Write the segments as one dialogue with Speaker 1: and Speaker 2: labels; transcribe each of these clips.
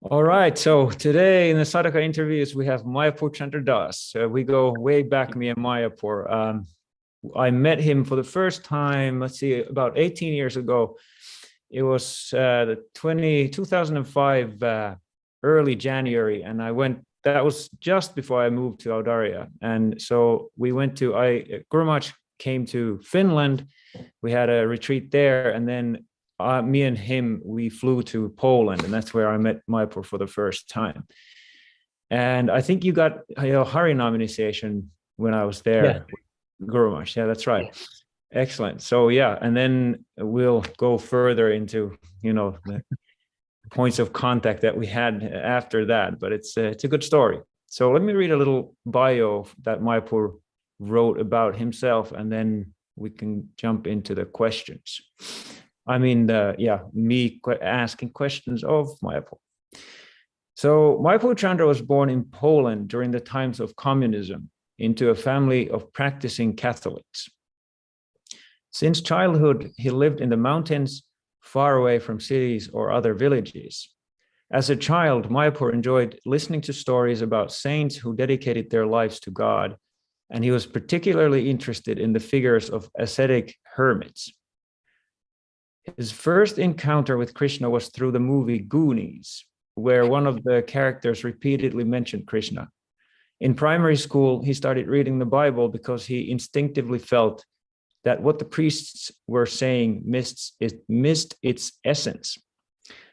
Speaker 1: All right. So today in the Sadhaka interviews, we have Mayapurchandra Das. We go way back, me and Mayapur. I met him for the first time, let's see, about 18 years ago. It was the 2005, early January, and I went, that was just before I moved to Audaria. And so we went to, Guru Maharaj came to Finland. We had a retreat there, and then me and him, we flew to Poland, and that's where I met Mayapur for the first time. And I think you got Harinam initiation when I was
Speaker 2: Yeah,
Speaker 1: there, Guru Maharaj. Yeah, that's right.
Speaker 2: yeah.
Speaker 1: Excellent. So yeah, and then we'll go further into the points of contact that we had after that. But it's a good story. So let me read a little bio that Mayapur wrote about himself, and then we can jump into the questions. I mean, me asking questions of Mayapur. So Mayapurchandra was born in Poland during the times of communism into a family of practicing Catholics. Since childhood, he lived in the mountains, far away from cities or other villages. As a child, Mayapur enjoyed listening to stories about saints who dedicated their lives to God, and he was particularly interested in the figures of ascetic hermits. His first encounter with Krishna was through the movie Goonies, where one of the characters repeatedly mentioned Krishna. In primary school, he started reading the Bible because he instinctively felt that what the priests were saying missed its essence.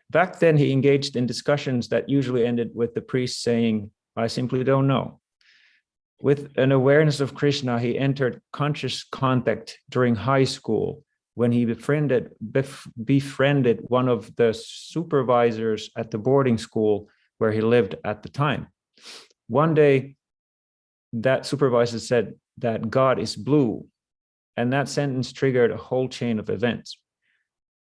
Speaker 1: Back then, he engaged in discussions that usually ended with the priest saying, "I simply don't know." With an awareness of Krishna, he entered conscious contact during high school when he befriended one of the supervisors at the boarding school where he lived at the time. One day, that supervisor said that God is blue, and that sentence triggered a whole chain of events.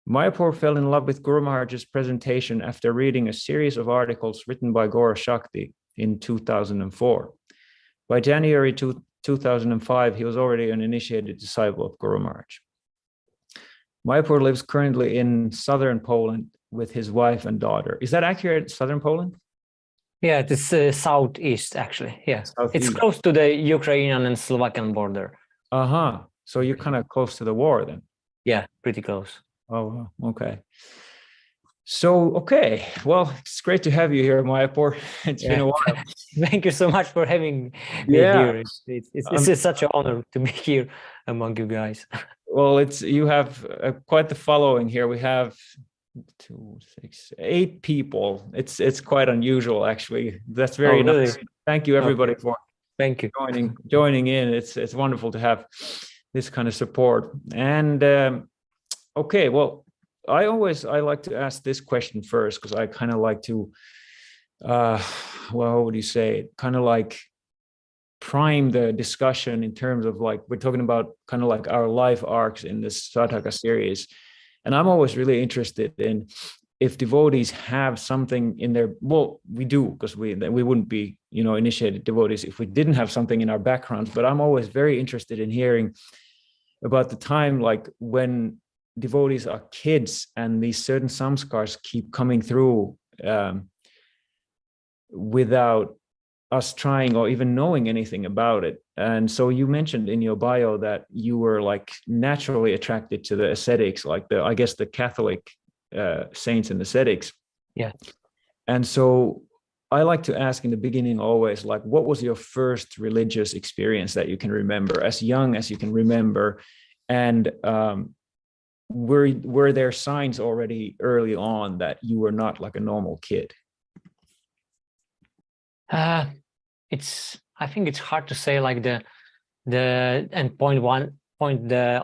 Speaker 1: Mayapur fell in love with Guru Maharaj's presentation after reading a series of articles written by Gaura Shakti in 2004. By January 2005, he was already an initiated disciple of Guru Maharaj. Mayapur lives currently in southern Poland with his wife and daughter. Is that accurate, southern Poland?
Speaker 2: Yeah, it is southeast actually. Yeah, it's
Speaker 1: Southeast.
Speaker 2: close to the Ukrainian and Slovakian border.
Speaker 1: Uh-huh. So you're kind of close to the war then.
Speaker 2: Yeah, pretty close.
Speaker 1: Oh, okay. So, okay. Well, it's great to have you here, Mayapur. It's been a while.
Speaker 2: Thank you so much for having me
Speaker 1: Yeah.
Speaker 2: here. It's such an honor to be here among you guys.
Speaker 1: Well, you have quite the following here. We have 2, 6, 8 people. It's quite unusual, actually. That's very
Speaker 2: Oh, really?
Speaker 1: nice. Thank you, everybody, for
Speaker 2: Thank you.
Speaker 1: joining in. It's wonderful to have this kind of support. And okay, well, I like to ask this question first because I kind of like to, well, what would you say? Kind of like prime the discussion in terms of like we're talking about kind of like our life arcs in this Sadhaka series. And I'm always really interested in if devotees have something in their, well, we do, because we wouldn't be, initiated devotees if we didn't have something in our backgrounds. But I'm always very interested in hearing about the time like when devotees are kids and these certain samskars keep coming through without us trying or even knowing anything about it. And so you mentioned in your bio that you were like naturally attracted to the ascetics, like I guess the Catholic saints and ascetics.
Speaker 2: Yeah.
Speaker 1: And so I like to ask in the beginning always, like, what was your first religious experience that you can remember, as young as you can remember? And were there signs already early on that you were not like a normal kid?
Speaker 2: I think it's hard to say like the the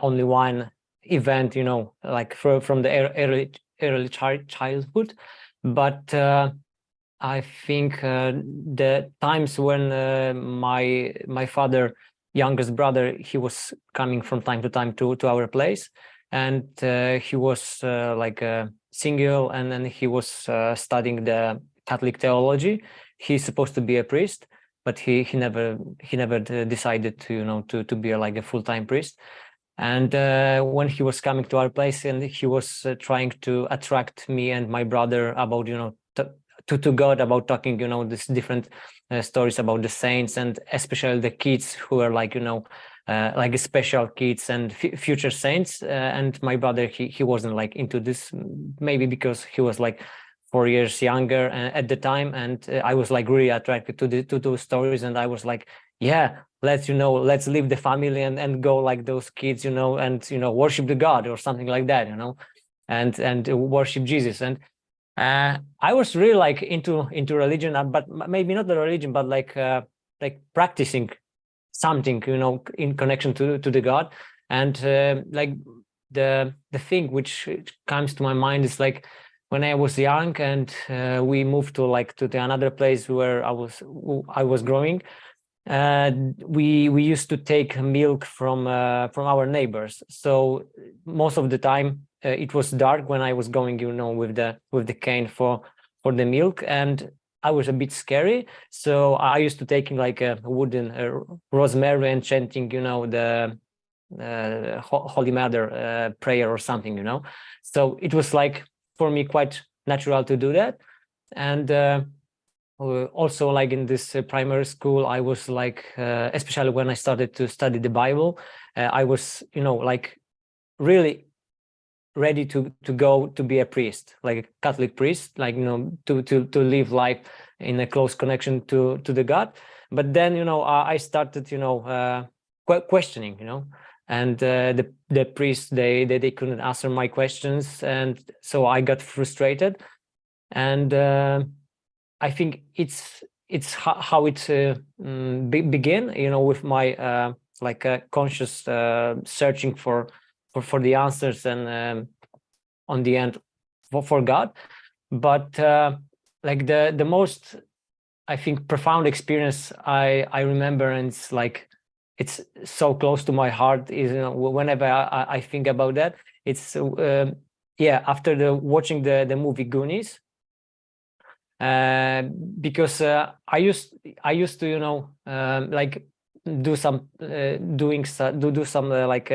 Speaker 2: only one event, like from the early childhood. But I think the times when my father, youngest brother, he was coming from time to time to our place, and he was like single, and then he was studying the Catholic theology. He's supposed to be a priest, but he never decided to be like a full-time priest. And when he was coming to our place, and he was trying to attract me and my brother about to God about talking, this different stories about the saints, and especially the kids who are like, like special kids and future saints. And my brother, he wasn't like into this, maybe because he was like 4 years younger at the time, and I was like really attracted to those stories, and I was like, yeah, let's leave the family and go like those kids, and worship the God or something like that, and worship Jesus. And I was really like into religion, but maybe not the religion, but like practicing something, in connection to the God. And like the thing which comes to my mind is like when I was young, and we moved to another place where I was growing. We used to take milk from our neighbors. So most of the time it was dark when I was going, with the cane for the milk, and I was a bit scary. So I used to take like a wooden rosemary and chanting, the Holy Mother prayer or something, So it was like for me quite natural to do that. And also like in this primary school, I was like, especially when I started to study the Bible, I was, like really ready to go to be a priest, like a Catholic priest, like, to live life in a close connection to the God. But then, I started, questioning, and the priests, they couldn't answer my questions, and so I got frustrated. And I think it's how it began, with my like conscious searching for the answers, and on the end for God. But like the most, I think, profound experience I remember, and it's so close to my heart, is whenever I think about that, it's after watching the movie Goonies. Because I used to like do some like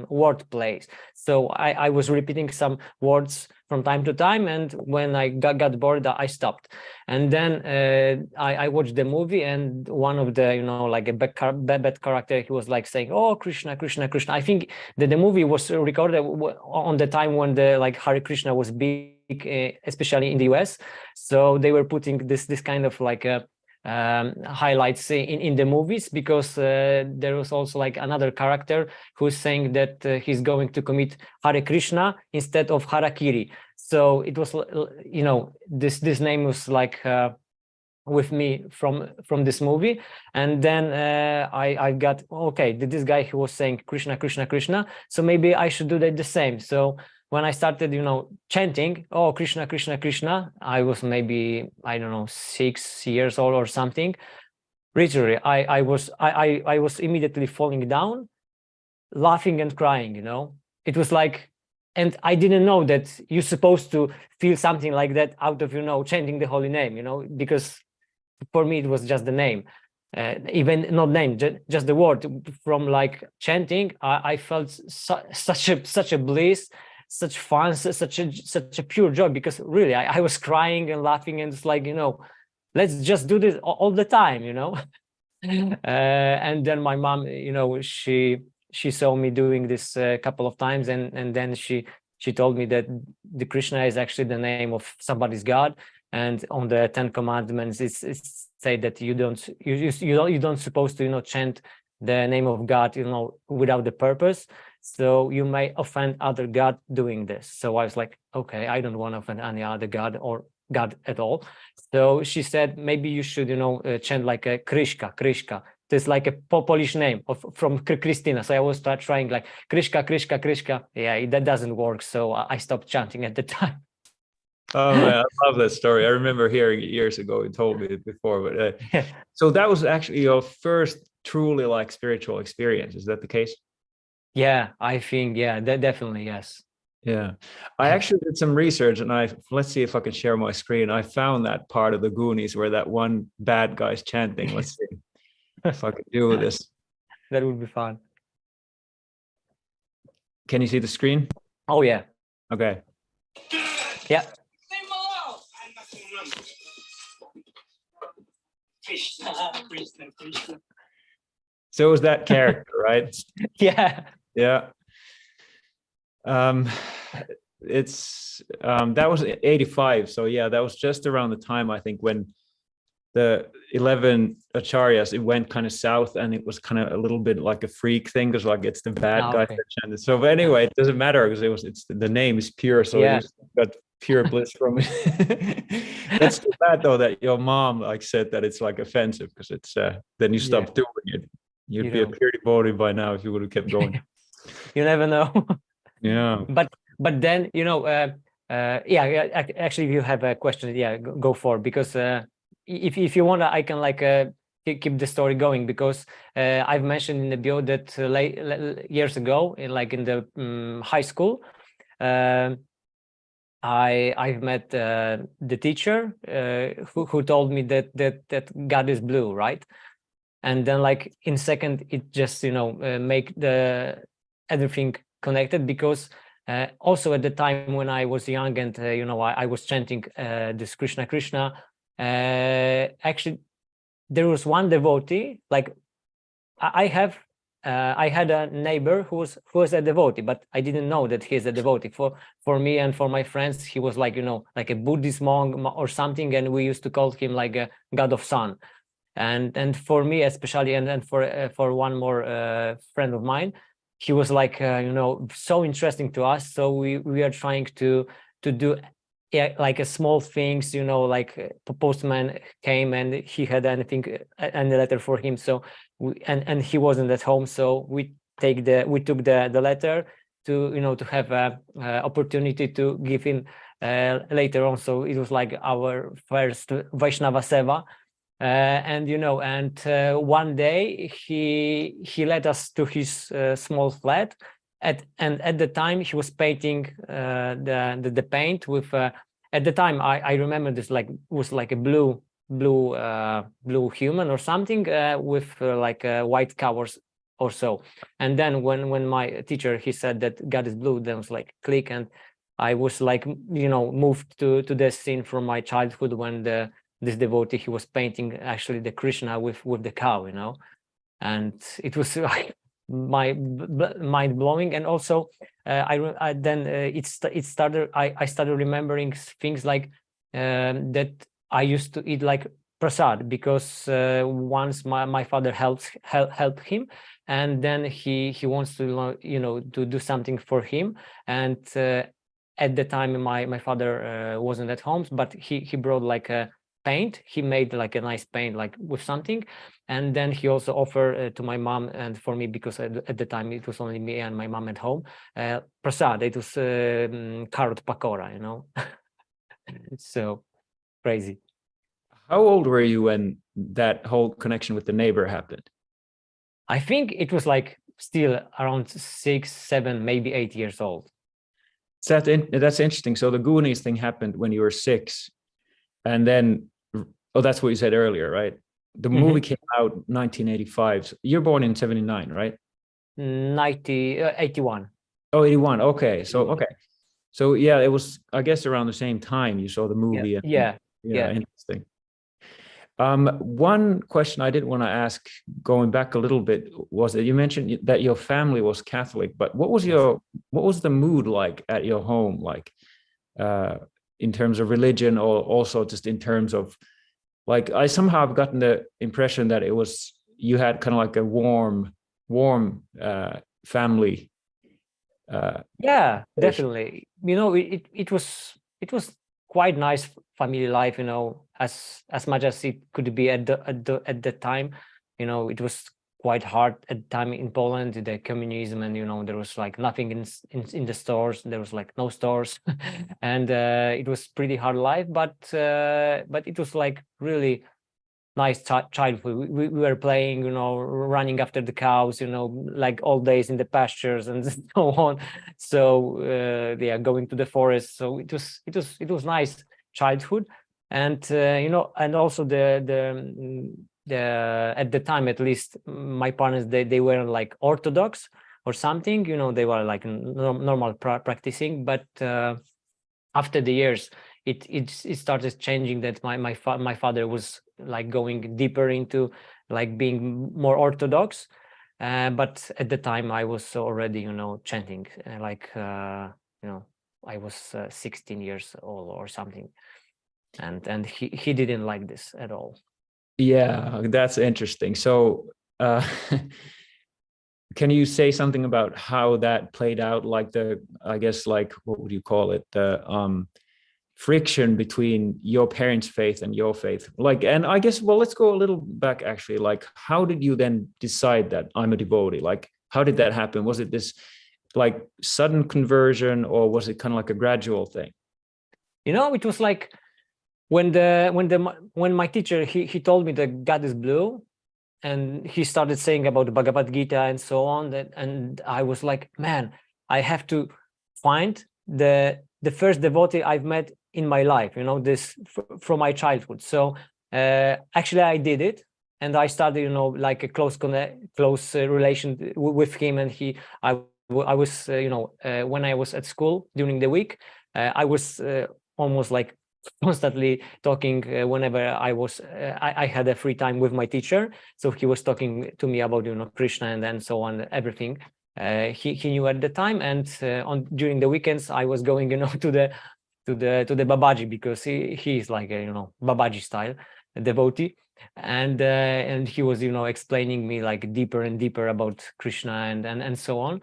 Speaker 2: word plays. So I was repeating some words from time to time, and when I got bored, I stopped. And then I watched the movie, and one of the like a bad character, he was like saying, "Oh, Krishna, Krishna, Krishna." I think that the movie was recorded on the time when the like Hare Krishna was big, especially in the US. So they were putting this kind of like a highlights in the movies, because there was also like another character who's saying that he's going to commit Hare Krishna instead of Harakiri. So it was, this name was like with me from this movie. And then I got, okay, this guy who was saying Krishna, Krishna, Krishna, so maybe I should do that the same. So when I started, chanting, "Oh, Krishna, Krishna, Krishna," I was maybe, I don't know, 6 years old or something. Literally, I was immediately falling down, laughing and crying. It was like, and I didn't know that you're supposed to feel something like that out of, chanting the holy name, because for me it was just the name. Even not name, just the word. From like chanting, I felt such a bliss, such fun, such a pure joy, because really I was crying and laughing, and it's like, let's just do this all the time, and then my mom, she saw me doing this a couple of times, and then she told me that the Krishna is actually the name of somebody's God, and on the 10 Commandments it's say that you don't supposed to chant the name of God without the purpose, so you may offend other God doing this. So I was like, okay, I don't want to offend any other God or God at all. So she said, maybe you should chant like a Krishka. It's like a Polish name from Christina. So I was trying like Krishka. Yeah, that doesn't work. So I stopped chanting at the time.
Speaker 1: Oh man, I love that story. I remember hearing it years ago. You told me it before, but so that was actually your first truly like spiritual experience. Is that the case?
Speaker 2: Yeah, I think, yeah, definitely, yes.
Speaker 1: Yeah, I actually did some research, and let's see if I can share my screen. I found that part of the Goonies where that one bad guy's chanting. Let's see if I can do this.
Speaker 2: That would be fun.
Speaker 1: Can you see the screen?
Speaker 2: Oh yeah.
Speaker 1: Okay.
Speaker 2: Yeah.
Speaker 1: So it was that character, right?
Speaker 2: Yeah.
Speaker 1: Yeah. It's that was 85. So yeah, that was just around the time, I think, when the 11 acharyas, it went kind of south, and it was kind of a little bit like a freak thing, because like it's the bad guy
Speaker 2: Okay.
Speaker 1: that chanted. So but anyway, it doesn't matter, because it's the name is pure, so
Speaker 2: Yeah.
Speaker 1: you got pure bliss from it. That's too bad though that your mom like said that it's like offensive, because it's then you
Speaker 2: Yeah.
Speaker 1: stop doing it. You'd
Speaker 2: You
Speaker 1: be a
Speaker 2: know,
Speaker 1: pure devotee by now if you would have kept going.
Speaker 2: you never know.
Speaker 1: Yeah.
Speaker 2: But then, yeah, actually, if you have a question, yeah, go for it, because if you want, I can like keep the story going, because I've mentioned in the bio that years ago, in the high school, I've met the teacher who told me that God is blue, right? And then like in second, it just make the everything connected, because also at the time when I was young, and I was chanting this Krishna Krishna, actually there was one devotee, like I had a neighbor who was a devotee, but I didn't know that he's a devotee. For me and for my friends, he was like like a Buddhist monk or something, and we used to call him like a god of sun. And for me especially, and for one more friend of mine, he was like so interesting to us. So we are trying to do, yeah, like a small things, like postman came and he had anything and a letter for him. So and he wasn't at home, so we took the letter to have a opportunity to give him later on. So it was like our first Vaishnava Seva. And one day he led us to his small flat, and at the time he was painting the paint with at the time I remember this, like was like a blue human or something with like white covers or so. And then when my teacher, he said that God is blue, then was like click, and I was like moved to the scene from my childhood when this devotee, he was painting actually the Krishna with the cow, and it was like mind blowing. And also it started, I started remembering things like that I used to eat like prasad, because once my father helped him, and then he wants to to do something for him. And at the time my father wasn't at home, but he brought like a paint. He made like a nice paint, like with something, and then he also offered to my mom and for me, because at the time it was only me and my mom at home, prasad. It was carrot pakora, so crazy.
Speaker 1: How old were you when that whole connection with the neighbor happened?
Speaker 2: I think it was like still around 6, 7, maybe 8 years old.
Speaker 1: That's interesting. So the Goonies thing happened when you were 6, and then that's what you said earlier, right? The movie came out 1985. So you're born in 79, right?
Speaker 2: 81.
Speaker 1: Oh, 81. Okay. So
Speaker 2: 81.
Speaker 1: okay. So yeah, it was, I guess, around the same time you saw the movie.
Speaker 2: Yeah.
Speaker 1: Interesting. One question I did want to ask, going back a little bit, was that you mentioned that your family was Catholic, but what was the mood like at your home, like in terms of religion, or also just in terms of, like, I somehow have gotten the impression that you had kind of like a warm family.
Speaker 2: Yeah, definitely. It was quite nice family life, as much as it could be at the time. It was quite hard at the time in Poland, the communism, and there was like nothing in the stores. There was like no stores, and it was pretty hard life. But it was like really nice childhood. We were playing, running after the cows, like all days in the pastures and so on. So yeah, going to the forest. So it was nice childhood. And and also the at the time, at least my parents, they were like Orthodox or something, they were like normal practicing. But after the years, it started changing, that my father was like going deeper into like being more Orthodox. But at the time I was already, chanting, I was 16 years old or something, and he didn't like this at all.
Speaker 1: Yeah, that's interesting. So, can you say something about how that played out? Like I guess, like, what would you call it? The friction between your parents' faith and your faith. Like, and I guess, well, let's go a little back actually. Like, how did you then decide that I'm a devotee? Like, how did that happen? Was it this like sudden conversion, or was it kind of like a gradual thing?
Speaker 2: It was like when my teacher, he told me that God is blue, and he started saying about the Bhagavad Gita and so on, and I was like, man, I have to find the first devotee I've met in my life, this from my childhood. So actually I did it, and I started, like a close relation with him, and I was when I was at school during the week, I was almost like constantly talking whenever I had a free time with my teacher. So he was talking to me about Krishna and then so on, everything he knew at the time. And during the weekends I was going to the Babaji, because he's like a Babaji style devotee, and he was explaining me like deeper and deeper about Krishna and so on.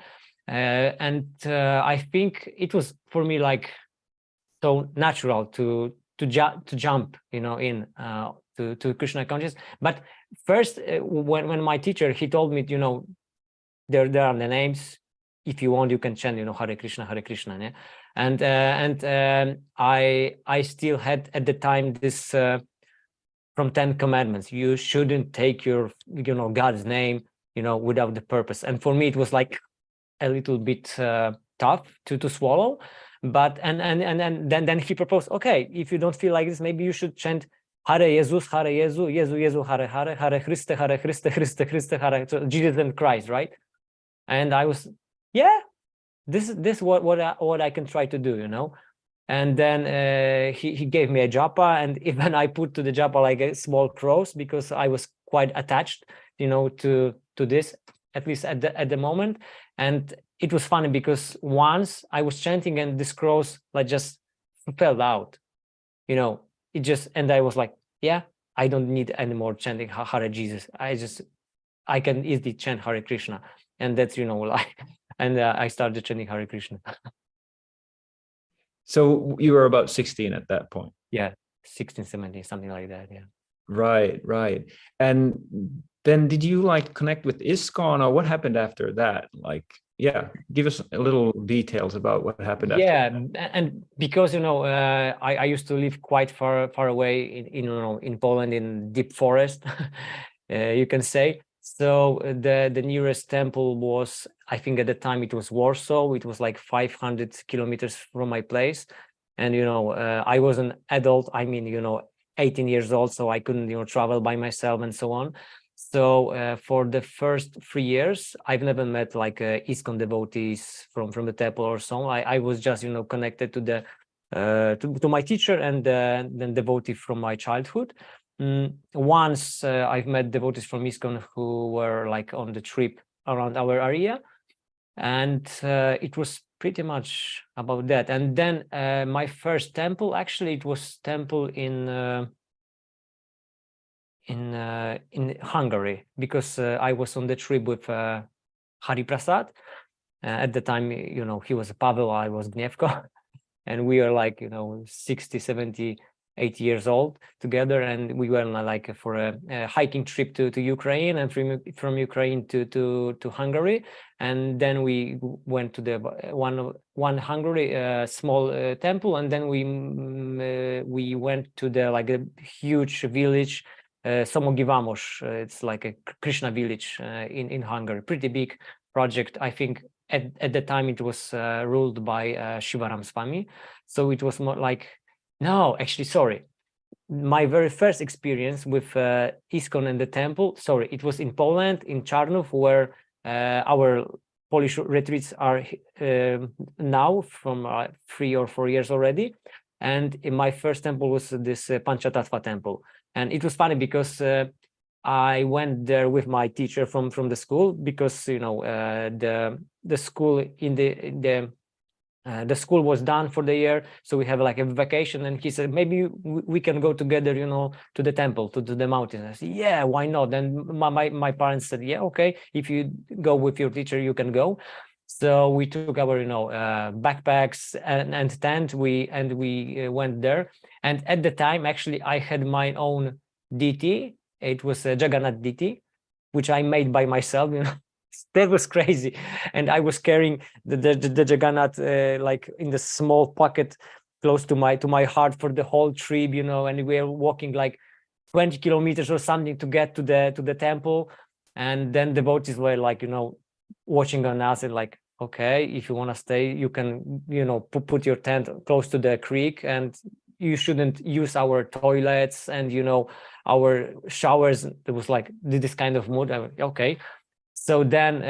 Speaker 2: I think it was for me like so natural to jump in to Krishna consciousness. But first when my teacher, he told me, there are the names, if you want you can chant Hare Krishna, yeah? And I still had at the time this from 10 commandments, you shouldn't take your God's name without the purpose. And for me it was like a little bit tough to swallow. But and then he proposed, okay, if you don't feel like this, maybe you should chant Hare Jesus, Hare Jesu, Jesu Jesu, Hare Hare, Hare Christe, Hare Christe, Christe Christe, Hare, so Jesus and Christ, right? And I was, yeah, this what I can try to do, And then he gave me a japa, and even I put to the japa like a small cross, because I was quite attached, to this, at least at the moment. And it was funny because once I was chanting and this cross like just fell out, it just, and I was like, yeah, I don't need any more chanting Hare Jesus. I can easily chant Hare Krishna. And that's, like, and I started chanting Hare Krishna.
Speaker 1: So you were about 16 at that point?
Speaker 2: Yeah, 16, 17, something like that. Yeah.
Speaker 1: Right. And then did you like connect with ISKCON, or what happened after that? Like, yeah, give us a little details about what happened after.
Speaker 2: Yeah, and because I used to live quite far away in Poland, in deep forest, you can say. So the nearest temple was, I think at the time it was Warsaw. It was like 500 kilometers from my place, and I was an adult. I mean, 18 years old, so I couldn't travel by myself and so on. So for the first 3 years, I've never met like ISKCON devotees from the temple or so. I was just connected to the to my teacher and then devotee from my childhood. Once I've met devotees from ISKCON who were like on the trip around our area, and it was pretty much about that. And then my first temple, actually, it was temple in Hungary, because I was on the trip with Hari Prasad. At the time, he was Pavel, I was Gnevko, and we are like 60, 70, 80 years old together, and we went like for a hiking trip to Ukraine, and from Ukraine to Hungary. And then we went to the one Hungary small temple, and then we went to the like a huge village, Somogivamos. It's like a Krishna village in Hungary, pretty big project. I think at the time it was ruled by Shivaram Swami. So it was more like, no, actually, sorry. My very first experience with ISKCON and the temple, sorry, it was in Poland, in Charnów, where our Polish retreats are now from 3 or 4 years already. and in my first temple was this Panchatattva temple. And it was funny because I went there with my teacher from the school, because the school the school was done for the year, so we have like a vacation, and he said maybe we can go together, to the temple, to the mountain. I said, yeah, why not? And my parents said, yeah, okay, if you go with your teacher, you can go. So we took our backpacks and tent, we went there. And at the time, actually, I had my own DT. It was a Jagannath DT, which I made by myself. That was crazy. And I was carrying the Jagannath like in the small pocket close to my heart for the whole trip, and we were walking like 20 kilometers or something to get to the temple. And then the devotees were like, watching on us and like, okay, if you want to stay, you can, put your tent close to the creek, and you shouldn't use our toilets and, our showers. It was like this kind of mood. Okay. So then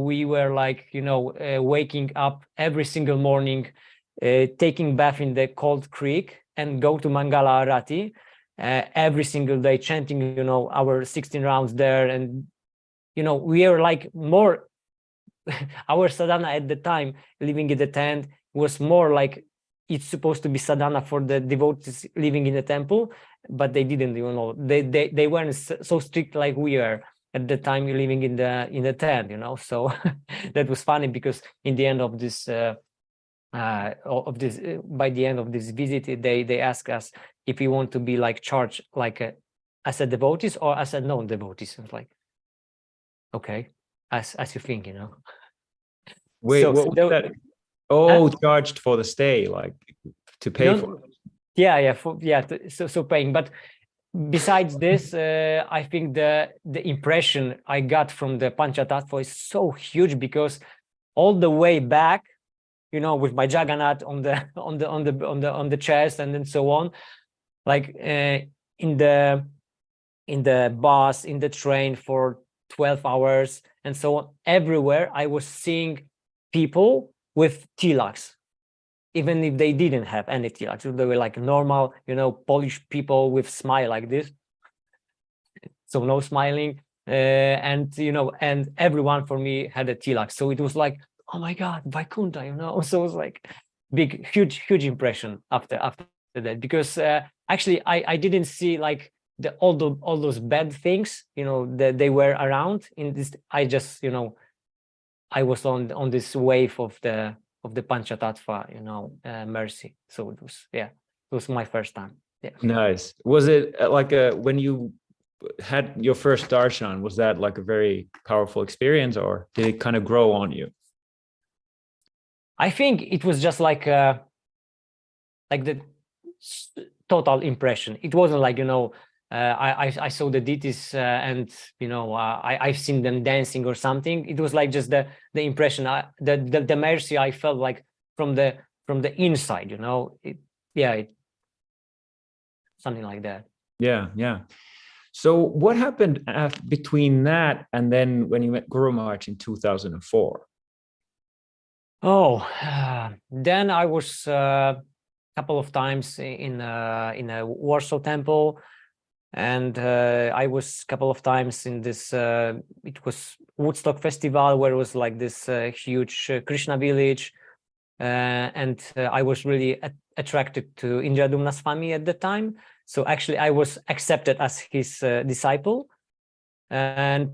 Speaker 2: we were like, waking up every single morning, taking bath in the cold creek, and go to Mangala Arati every single day, chanting, our 16 rounds there. And, we are like more, our sadhana at the time, living in the tent, was more like it's supposed to be sadhana for the devotees living in the temple, but they didn't, they weren't so strict like we are at the time, living in the tent, so that was funny, because in the end of this by the end of this visit, they asked us if we want to be like charged like as a devotees or as a non-devotees. I was like, okay, as you think,
Speaker 1: Wait,
Speaker 2: so,
Speaker 1: what was that? Oh, charged for the stay, like to pay for it.
Speaker 2: Yeah, so paying. But besides this, I think the impression I got from the Panchatattva is so huge, because all the way back, with my Jagannath on the chest, and then so on, like in the bus, in the train for 12 hours, and so on, everywhere I was seeing people with tilaks, even if they didn't have any tilaks. They were like normal, Polish people with smile like this. So no smiling, and and everyone for me had a tilak. So it was like, oh my God, Vaikuntha, So it was like huge impression after that, because actually I didn't see like all those bad things, that they were around in this. I just, I was on this wave of the Panchatattva, mercy. So it was my first time. Yeah.
Speaker 1: Nice. Was it like when you had your first darshan, was that like a very powerful experience, or did it kind of grow on you?
Speaker 2: I think it was just like the total impression. It wasn't like, I saw the deities and I've seen them dancing or something. It was like just the impression, the mercy I felt like from the inside, something like that.
Speaker 1: Yeah. So what happened between that and then when you met Guru Maharaj in 2004?
Speaker 2: Then I was a couple of times in a Warsaw temple, and I was a couple of times in this. It was Woodstock festival, where it was like this huge Krishna village, and I was really attracted to Indradumna Swami at the time. So actually, I was accepted as his disciple, and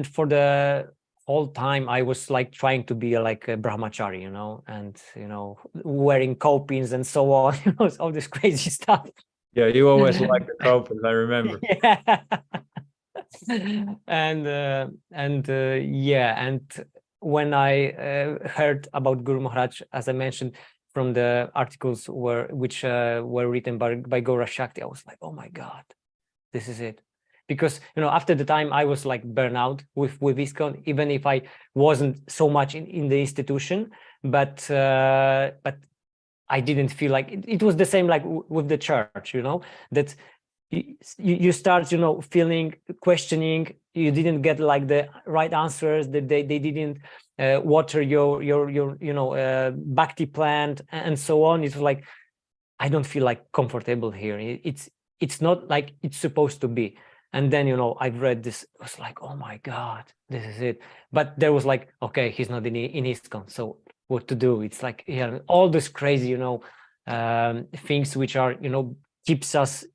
Speaker 2: for the whole time I was like trying to be like a brahmachari, and wearing copings and so on, all this crazy stuff.
Speaker 1: Yeah, you always liked the copings, I remember.
Speaker 2: Yeah. and when I heard about Guru Maharaj, as I mentioned, from the articles which were written by Gaura Shakti, I was like, oh my God, this is it. Because after the time I was like burnout with ISKCON, even if I wasn't so much in the institution, but I didn't feel like it was the same like with the church, that you start feeling, questioning. You didn't get like the right answers, that they didn't water your bhakti plant and so on. It's like I don't feel like comfortable here. It's not like it's supposed to be. And then, you know, I've read this, it was like, oh my God, this is it. But there was like, okay, he's not in ISKCON, so what to do? It's like, yeah, all this crazy, you know, things which are, you know, keeps us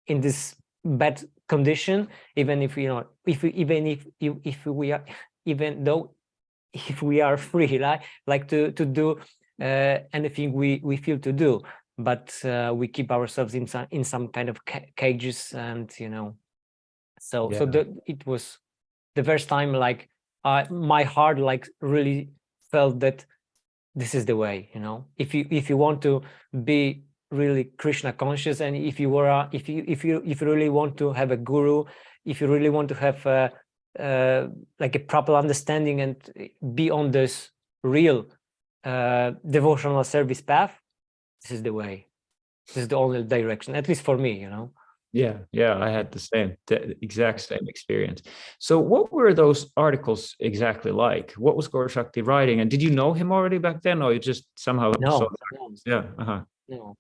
Speaker 2: in this bad condition, even if, you know, if we are, even though if we are free, right, like to do anything we feel to do, but we keep ourselves in some kind of cages, and you know, so it was the first time like my heart like really felt that this is the way, you know, if you want to be really Krishna conscious, and if you really want to have a guru, if you really want to have like a proper understanding and be on this real devotional service path, this is the way. This is the only direction, at least for me, you know.
Speaker 1: Yeah, I had the exact same experience. So what were those articles exactly like? What was Gaura Shakti writing? And did you know him already back then, or you just somehow saw
Speaker 2: No.
Speaker 1: Yeah.
Speaker 2: No.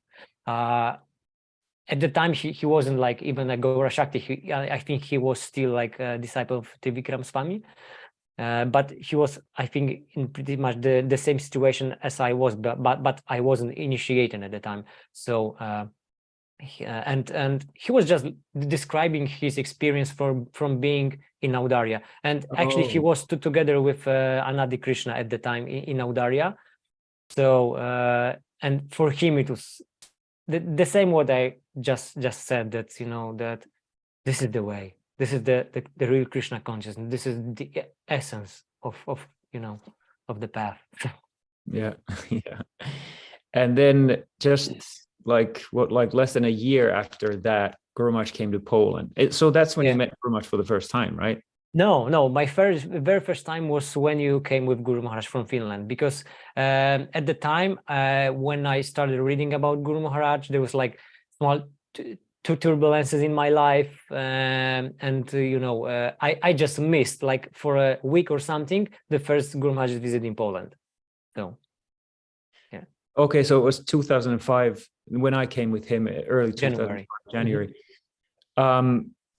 Speaker 2: At the time, he wasn't like even a Gaura Shakti. I think he was still like a disciple of Trivikram Swami. But he was, I think, in pretty much the same situation as I was, but I wasn't initiated at the time. So and he was just describing his experience from being in Audarya, and actually he was together with Anadi Krishna at the time in Audarya. So and for him it was the same what I just said, that you know, that this is the way, this is the real Krishna consciousness, this is the essence of you know, of the path.
Speaker 1: Yeah. And then just like less than a year after that, Guru Maharaj came to Poland. So that's when you met Guru Maharaj for the first time, right?
Speaker 2: No, my very first time was when you came with Guru Maharaj from Finland, because at the time when I started reading about Guru Maharaj, there was like small two turbulences in my life, and you know, I just missed, like for a week or something, the first Guru Maharaj visit in Poland. So yeah.
Speaker 1: Okay, so it was 2005 when I came with him, early 2005, January.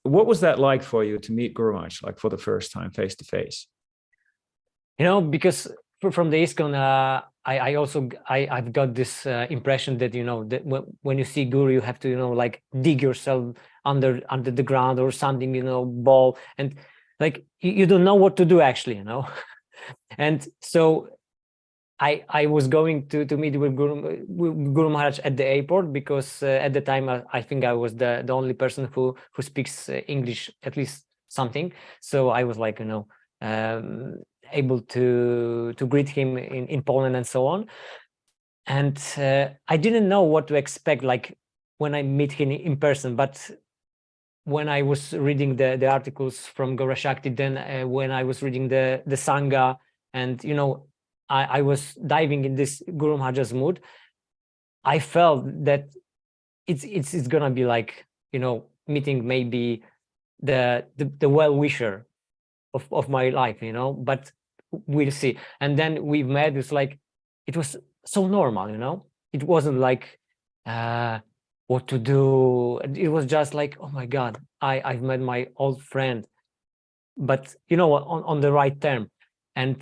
Speaker 1: What was that like for you to meet Guru Maharaj, like for the first time, face to face?
Speaker 2: You know, because from the ISKCON, I've got this impression that, you know, that when you see Guru, you have to, you know, like dig yourself under the ground or something, you know, ball, and like you don't know what to do actually, you know. And so I was going to meet with Guru Maharaj at the airport, because at the time I think I was the only person who speaks English, at least something. So I was like, you know, able to greet him in Poland and so on. And I didn't know what to expect, like when I meet him in person. But when I was reading the articles from Gaura Shakti, then when I was reading the Sangha, and you know, I was diving in this Guru Maharaj's mood, I felt that it's gonna be like, you know, meeting maybe the well-wisher of my life, you know, but we'll see. And then we met. It's like, it was so normal, you know, it wasn't like what to do. It was just like, oh my God, I've met my old friend, but you know, on the right term. And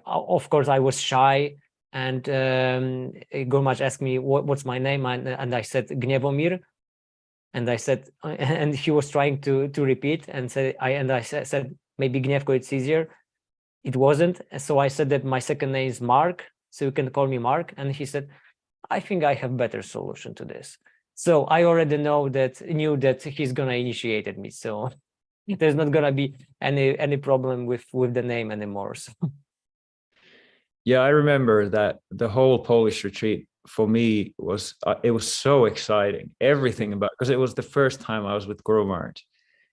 Speaker 2: of course I was shy, and Guru Maharaj asked me what's my name, and I said Gnevomir, and I said, and he was trying to repeat, and I said maybe Gnevko, it's easier. It wasn't, so I said that my second name is Mark, so you can call me Mark. And he said, I think I have better solution to this. So I already knew that he's gonna initiate me, so there's not gonna be any problem with the name anymore. So.
Speaker 1: Yeah, I remember that the whole Polish retreat for me was it was so exciting. Everything about, because it was the first time I was with Guru Maharaj,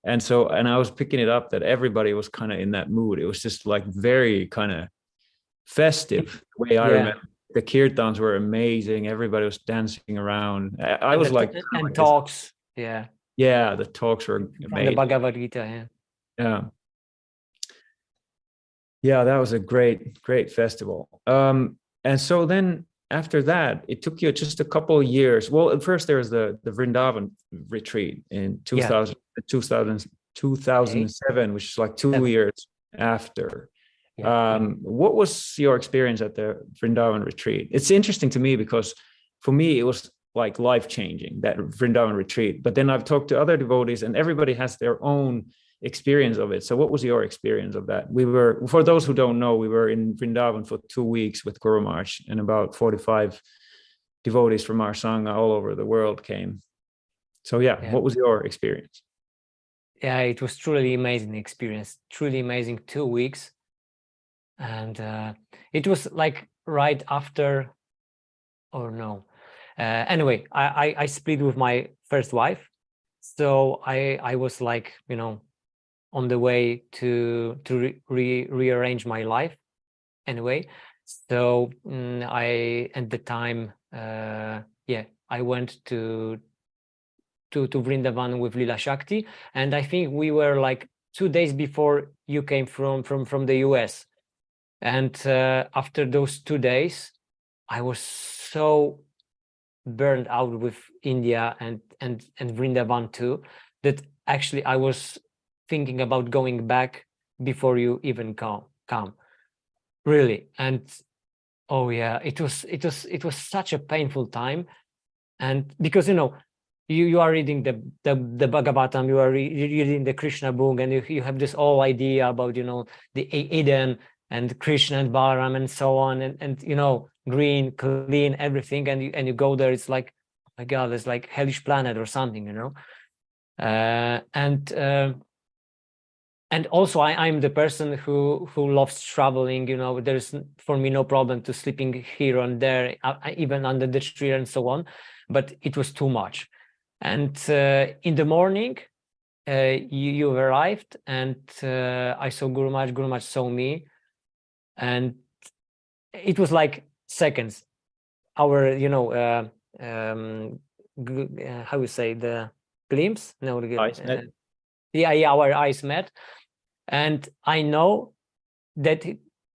Speaker 1: and I was picking it up that everybody was kind of in that mood. It was just like very kind of festive the way I remember. The kirtans were amazing. Everybody was dancing around. I was like,
Speaker 2: and talks. Yeah,
Speaker 1: the talks were amazing.
Speaker 2: The Bhagavad Gita.
Speaker 1: Yeah, that was a great festival. And so then after that, it took you just a couple of years. Well, at first there was the Vrindavan retreat in 2000, 2007, which is like 2 years after. What was your experience at the Vrindavan retreat? It's interesting to me because for me, it was like life-changing, that Vrindavan retreat. But then I've talked to other devotees and everybody has their own experience of it. So what was your experience of that? We were, for those who don't know, we were in Vrindavan for 2 weeks with Guru Maharaj, and about 45 devotees from our Sangha all over the world came. So what was your experience?
Speaker 2: Yeah, it was truly amazing experience, truly amazing 2 weeks. And it was like right after, or no. Anyway, I split with my first wife. So I was like, you know, on the way to rearrange my life anyway. So I, at the time, I went to Vrindavan with Lila Shakti, and I think we were like 2 days before you came from the US. And after those 2 days, I was so burned out with India and Vrindavan too, that actually I was thinking about going back before you even come, really. And oh yeah, it was such a painful time. And because, you know, you are reading the Bhagavatam, you are reading the Krishna book, and you have this whole idea about, you know, the Eden and Krishna and Balaram and so on, and you know, green, clean, everything, and you go there, it's like, oh my God, it's like hellish planet or something, you know. And also I'm the person who loves traveling, you know. There's for me no problem to sleeping here and there, even under the tree and so on, but it was too much. And in the morning, you arrived, and I saw Guru Maharaj saw me, and it was like seconds. Our, you know, how you say, the glimpse? No, our eyes met, and I know that,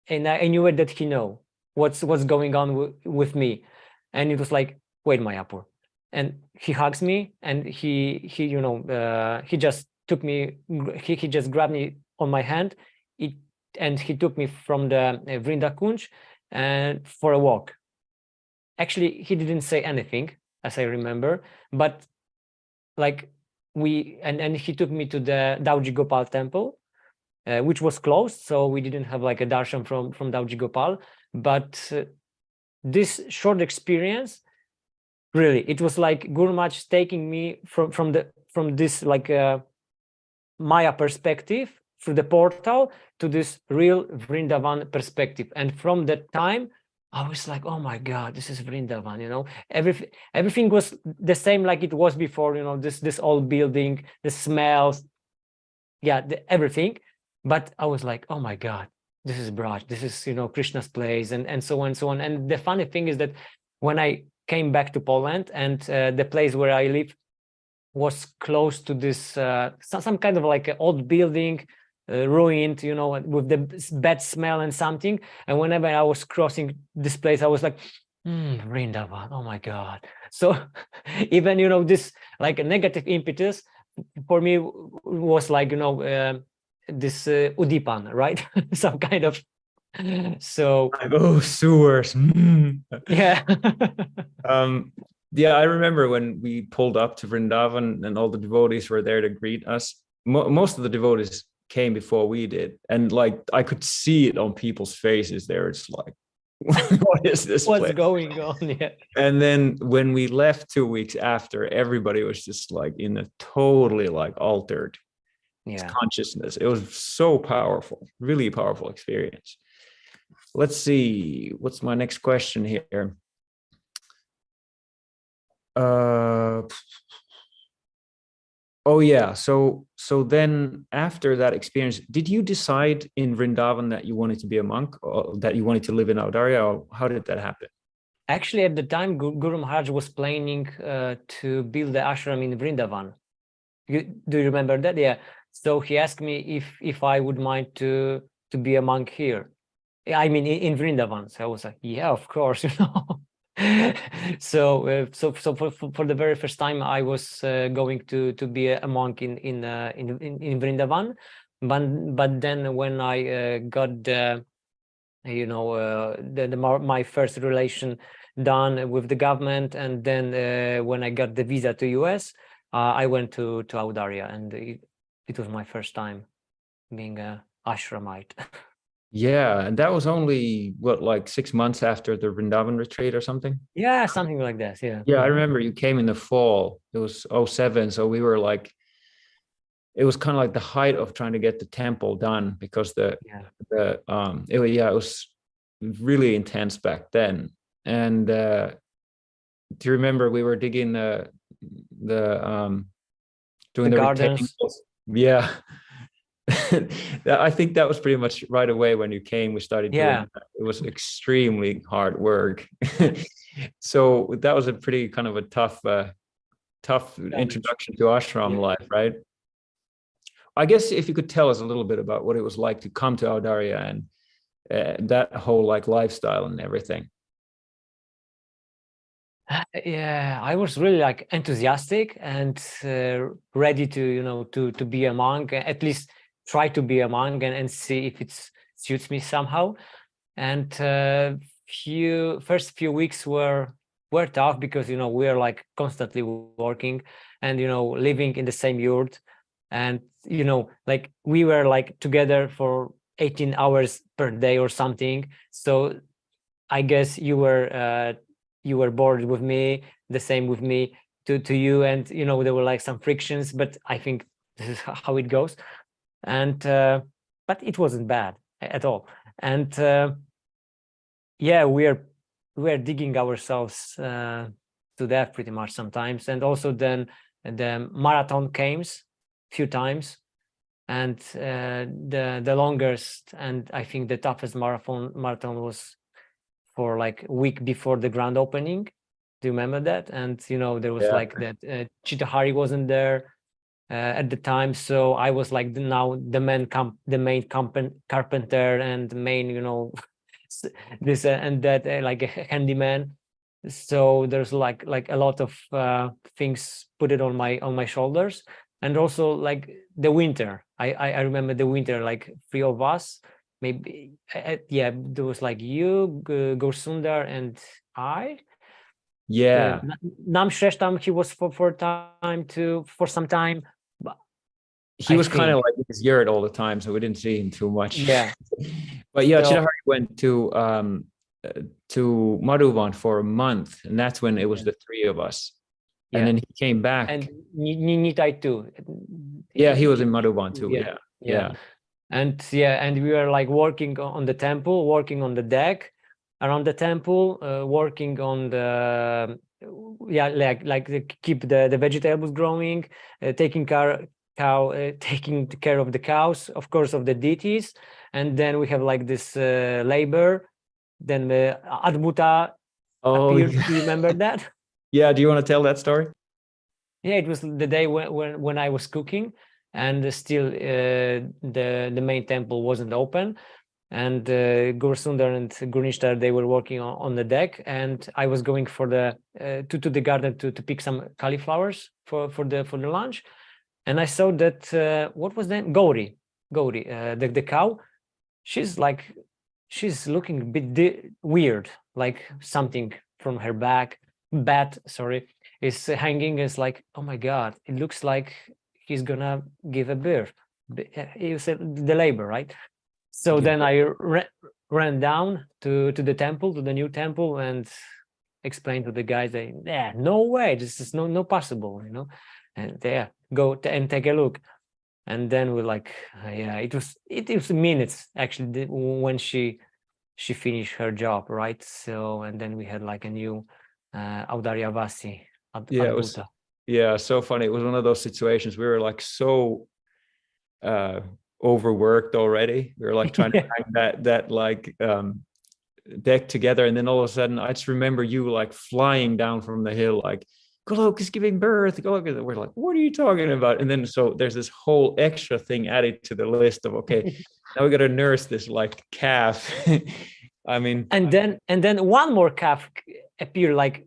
Speaker 2: and I knew it that he know what's going on with me, and it was like, wait, Mayapur. And he hugs me, and he you know, he just took me, he just grabbed me on my hand, and he took me from the Vrinda Kunj and for a walk. Actually, he didn't say anything, as I remember, but like and he took me to the Dauji Gopal temple, which was closed, so we didn't have like a darshan from Dauji Gopal. But this short experience, really, it was like Guru Maharaj taking me from this like Maya perspective through the portal to this real Vrindavan perspective. And from that time, I was like, oh my God, this is Vrindavan, you know. Everything was the same like it was before, you know, this old building, the smells, everything. But I was like, oh my God, this is Braj, this is, you know, Krishna's place, and so on and so on. And the funny thing is that when I came back to Poland, and the place where I live was close to this some kind of like an old building, ruined, you know, with the bad smell and something. And whenever I was crossing this place, I was like, Vrindavan, oh my God. So even, you know, this like a negative impetus for me was like, you know, this Udipan, right? Some kind of, so
Speaker 1: like, oh, sewers.
Speaker 2: yeah.
Speaker 1: I remember when we pulled up to Vrindavan and all the devotees were there to greet us. Most of the devotees came before we did, and like I could see it on people's faces there. It's like, what is this
Speaker 2: What's
Speaker 1: place?
Speaker 2: going on? Yeah.
Speaker 1: And then when we left 2 weeks after, everybody was just like in a totally like altered consciousness. It was so powerful, really powerful experience. Let's see, what's my next question here? Oh yeah, so then after that experience, did you decide in Vrindavan that you wanted to be a monk, or that you wanted to live in Audarya, or how did that happen?
Speaker 2: Actually, at the time, Guru Maharaj was planning to build the ashram in Vrindavan. Do you remember that? Yeah. So he asked me if I would mind to be a monk here. I mean, in Vrindavan. So I was like, yeah, of course, you know. So for the very first time, I was going to be a monk in Vrindavan, but then when I got my first relation done with the government, and then when I got the visa to US, I went to Audaria, and it was my first time being a ashramite.
Speaker 1: Yeah, and that was only what, like 6 months after the Vrindavan retreat or something?
Speaker 2: Yeah, something like that. Yeah.
Speaker 1: Yeah, I remember you came in the fall. It was '07, so we were like, it was kind of like the height of trying to get the temple done, because
Speaker 2: Yeah.
Speaker 1: it was really intense back then. And do you remember we were digging the doing
Speaker 2: The
Speaker 1: the retaining
Speaker 2: gardens.
Speaker 1: walls? Yeah. I think that was pretty much right away when you came. We started doing
Speaker 2: Yeah.
Speaker 1: that. It was extremely hard work. So that was a pretty kind of a tough
Speaker 2: Challenge.
Speaker 1: introduction to ashram
Speaker 2: Yeah.
Speaker 1: life, right? I guess if you could tell us a little bit about what it was like to come to Audaria and that whole like lifestyle and everything.
Speaker 2: Yeah, I was really like enthusiastic and ready to, to be a monk, at least try to be a monk, and see if it suits me somehow. And first few weeks were tough, because we're like constantly working, and living in the same yurt, and like we were like together for 18 hours per day or something. So I guess you were bored with me, the same with me to you, and there were like some frictions, but I think this is how it goes. And but it wasn't bad at all. And yeah, we're digging ourselves to death pretty much sometimes. And also then the marathon came few times, and the longest and I think the toughest marathon was for like a week before the grand opening. Do you remember that? And there was
Speaker 1: Yeah.
Speaker 2: like that Chita Hari wasn't there at the time, so I was like the main carpenter and the main this and that like a handyman. So there's like a lot of things put it on my shoulders. And also like the winter, I remember the winter, like three of us, maybe yeah, there was like you, Gursundar, and I.
Speaker 1: Yeah.
Speaker 2: Nam Shreshtam, he was for some time, but
Speaker 1: He
Speaker 2: I
Speaker 1: was kind of
Speaker 2: think,
Speaker 1: like in his yurt all the time, so we didn't see him too much.
Speaker 2: yeah.
Speaker 1: But yeah,
Speaker 2: So
Speaker 1: Chidahari went to Madhuban for a month, and that's when it was
Speaker 2: yeah,
Speaker 1: the three of us. And
Speaker 2: yeah.
Speaker 1: then he came
Speaker 2: And
Speaker 1: back.
Speaker 2: Nitai too.
Speaker 1: Yeah, he was in Madhuban too.
Speaker 2: Yeah,
Speaker 1: Yeah,
Speaker 2: yeah.
Speaker 1: yeah,
Speaker 2: And we were like working on the temple, working on the deck around the temple, working on the keep the vegetables growing, taking taking care of the cows, of course, of the deities. And then we have like this labor. Then the Adbhuta
Speaker 1: Oh,
Speaker 2: appeared.
Speaker 1: yeah.
Speaker 2: Do you remember that?
Speaker 1: Yeah. Do you want to tell that story?
Speaker 2: Yeah, it was the day when I was cooking, and still the main temple wasn't open, and Gursundar and Gurnishtar, they were working on the deck, and I was going for the to the garden to pick some cauliflowers for the lunch, and I saw that what was that, Gauri, the cow. She's looking a bit weird, like something from her back bat, sorry, is hanging. Is like, oh my god, it looks like he's gonna give a birth. You said the labor, right? So
Speaker 1: Yeah.
Speaker 2: then I ran down to the temple, to the new temple, and explained to the guys that, yeah, no way, this is no possible, and yeah, go and take a look. And then we're like, yeah, it was minutes actually when she finished her job, right? So, and then we had like a new Audaria Vasi
Speaker 1: Yeah, it was.
Speaker 2: Adbhuta.
Speaker 1: Yeah, so funny. It was one of those situations we were like so uh overworked already. We were like trying to
Speaker 2: Yeah.
Speaker 1: hang that like deck together, and then all of a sudden I just remember you like flying down from the hill like, Golok is giving birth, Golok is, we're like, what are you talking about? And then so there's this whole extra thing added to the list of, okay, now we got to nurse this like calf. I mean,
Speaker 2: And then one more calf appear like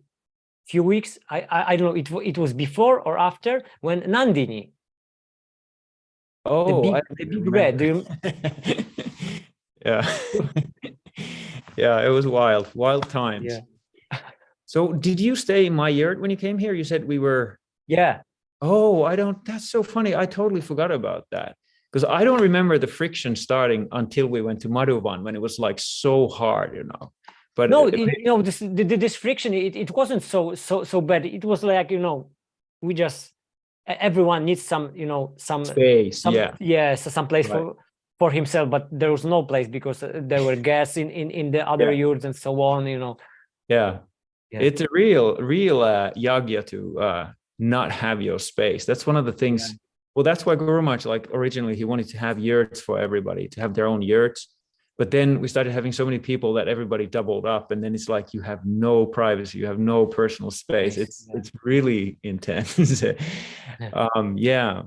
Speaker 2: few weeks. I don't know. It was before or after when Nandini.
Speaker 1: Oh, I
Speaker 2: The
Speaker 1: don't
Speaker 2: big
Speaker 1: remember.
Speaker 2: red. Do you,
Speaker 1: Yeah. Yeah, it was wild times.
Speaker 2: yeah.
Speaker 1: So did you stay in my yurt when you came here? You said we were.
Speaker 2: Yeah.
Speaker 1: Oh, I don't. That's so funny. I totally forgot about that because I don't remember the friction starting until we went to Madhuvan when it was like so hard, you know. But
Speaker 2: No, this friction. It wasn't so bad. It was like, we just everyone needs some,
Speaker 1: space, yeah,
Speaker 2: some place
Speaker 1: right.
Speaker 2: for himself, but there was no place because there were guests in the other
Speaker 1: Yeah.
Speaker 2: yurts and so on.
Speaker 1: Yeah.
Speaker 2: Yeah.
Speaker 1: It's a real yagya to not have your space. That's one of the things.
Speaker 2: Yeah.
Speaker 1: Well, that's why Guru Maharaj, like originally he wanted to have yurts for everybody, to have their own yurts. But then we started having so many people that everybody doubled up, and then it's like you have no privacy, you have no personal space. It's really intense. Yeah.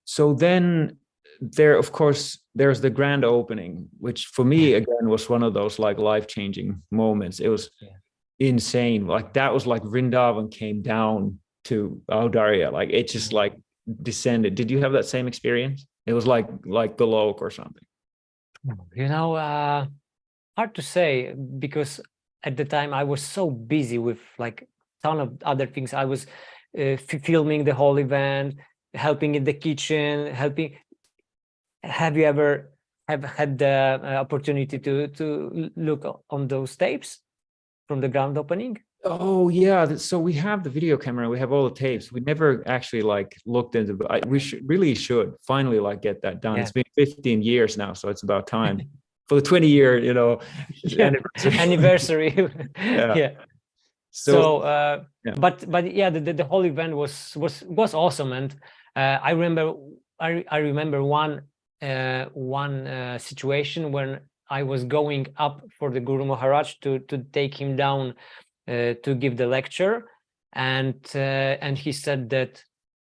Speaker 1: So then there, of course, there's the grand opening, which for me again was one of those like life-changing moments. It was insane. Like that was like Vrindavan came down to Audarya. Like it just like descended. Did you have that same experience? It was like Golok or something.
Speaker 2: Hard to say because at the time I was so busy with like ton of other things. I was filming the whole event, helping in the kitchen, helping. Have you ever have had the opportunity to look on those tapes from the ground opening?
Speaker 1: Oh yeah, so we have the video camera, we have all the tapes. We never actually like looked into. We should finally like get that done.
Speaker 2: Yeah.
Speaker 1: It's been 15 years now, so it's about time for the 20-year,
Speaker 2: anniversary.
Speaker 1: Yeah.
Speaker 2: Yeah. So, yeah. but yeah, the whole event was awesome, and I remember one situation when I was going up for the Guru Maharaj to take him down to give the lecture, and he said that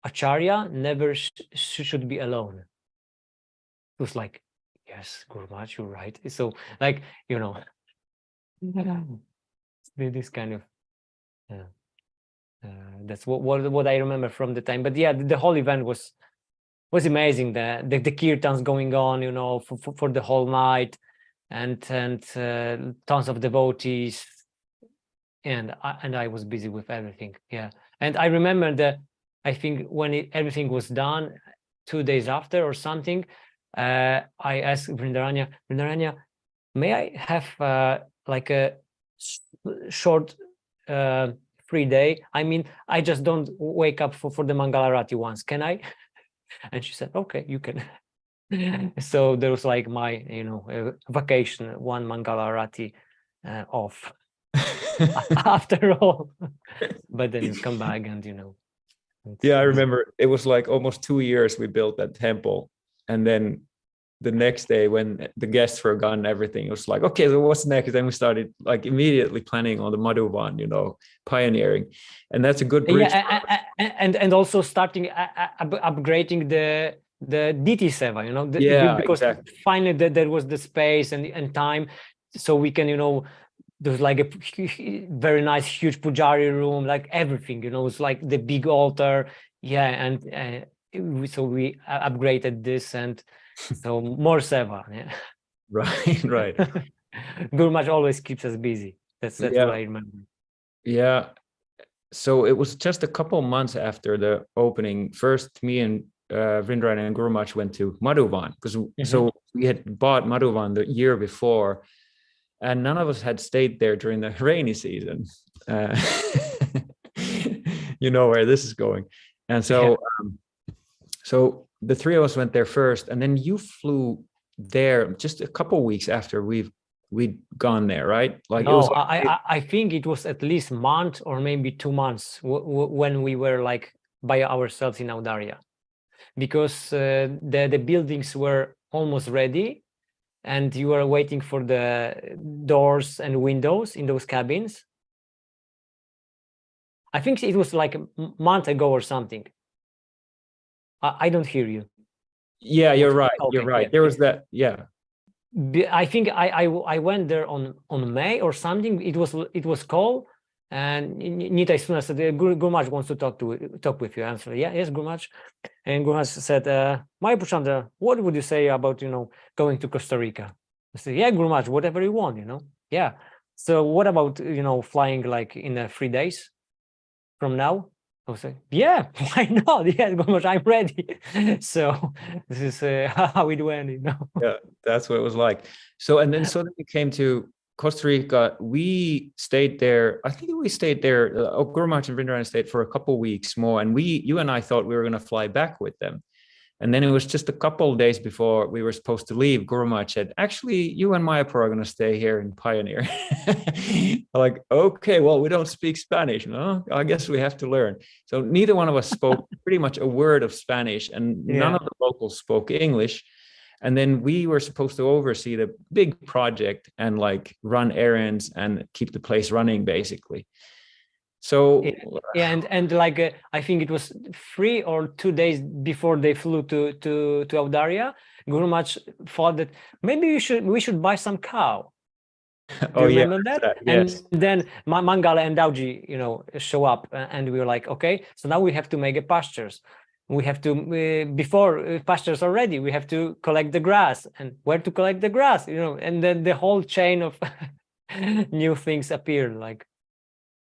Speaker 2: Acharya never should be alone. It was like, yes, Guru Maharaj, you're right. So like, this kind of that's what I remember from the time. But yeah, the whole event was amazing. The kirtans going on, for the whole night, and tons of devotees, and I was busy with everything. Yeah, and I remember that I think when everything was done, 2 days after or something, I asked Vrindaranya, may I have like a short free day? I mean, I just don't wake up for the Mangalarati once. Can I? And she said, okay, you can. So there was like my, vacation, one Mangalarati off after all. But then you come back and,
Speaker 1: Yeah, I remember it was like almost 2 years we built that temple. And then the next day when the guests were gone and everything, it was like, okay, so what's next? Then we started like immediately planning on the Madhuvan, pioneering. And that's a good bridge.
Speaker 2: Yeah, and also starting upgrading the DT Seva, because exactly. Finally there was the space and time, so we can, there's like a very nice huge pujari room, like everything, it's like the big altar. Yeah, and so we upgraded this, and so more Seva. Yeah.
Speaker 1: Right.
Speaker 2: Guru Maharaj always keeps us busy. That's what I remember.
Speaker 1: Yeah. So it was just a couple months after the opening. First, me and Vrindavan and Guru Maharaj went to Madhuvan because so we had bought Madhuvan the year before, and none of us had stayed there during the rainy season. You know where this is going, and so so the three of us went there first, and then you flew there just a couple weeks after we'd gone there, right? Like
Speaker 2: no, I think it was at least a month or maybe 2 months when we were like by ourselves in Audarya, because the buildings were almost ready, and you were waiting for the doors and windows in those cabins. I think it was like a month ago or something. I don't hear you.
Speaker 1: Yeah, you're right. Okay, you're right. Yeah. There was that. Yeah.
Speaker 2: I think I went there on May or something. It was cold, and Nita as soon as said, Gurmaj wants to talk with you. I said, yeah, yes, Gurmaj. And Gurmaj said, Mayapurchandra, what would you say about, going to Costa Rica? I said, yeah, Gurmaj, whatever you want, Yeah. So what about, flying like in 3 days from now? I was like, yeah, why not? Yeah, Gurmaj, I'm ready. So this is how it went,
Speaker 1: Yeah, that's what it was like. So then we came to Costa Rica. We stayed there. I think we stayed there. Gurmaj and Vrindavan stayed for a couple of weeks more, and you and I thought we were going to fly back with them. And then it was just a couple of days before we were supposed to leave. Gurmaj said, "Actually, you and Mayapur are going to stay here in Pioneer." Like, okay, well, we don't speak Spanish, no? I guess we have to learn. So neither one of us spoke pretty much a word of Spanish, and none of the locals spoke English. And then we were supposed to oversee the big project and like run errands and keep the place running, basically. So
Speaker 2: yeah, and like I think it was 3 or 2 days before they flew to Audaria, Gurmaj thought that maybe we should buy some cow. Do you remember that?
Speaker 1: Yes.
Speaker 2: And then Mangala and Dauji, show up, and we were like, okay, so now we have to make a pastures. We have to before pastures are ready, we have to collect the grass, and where to collect the grass, and then the whole chain of new things appeared like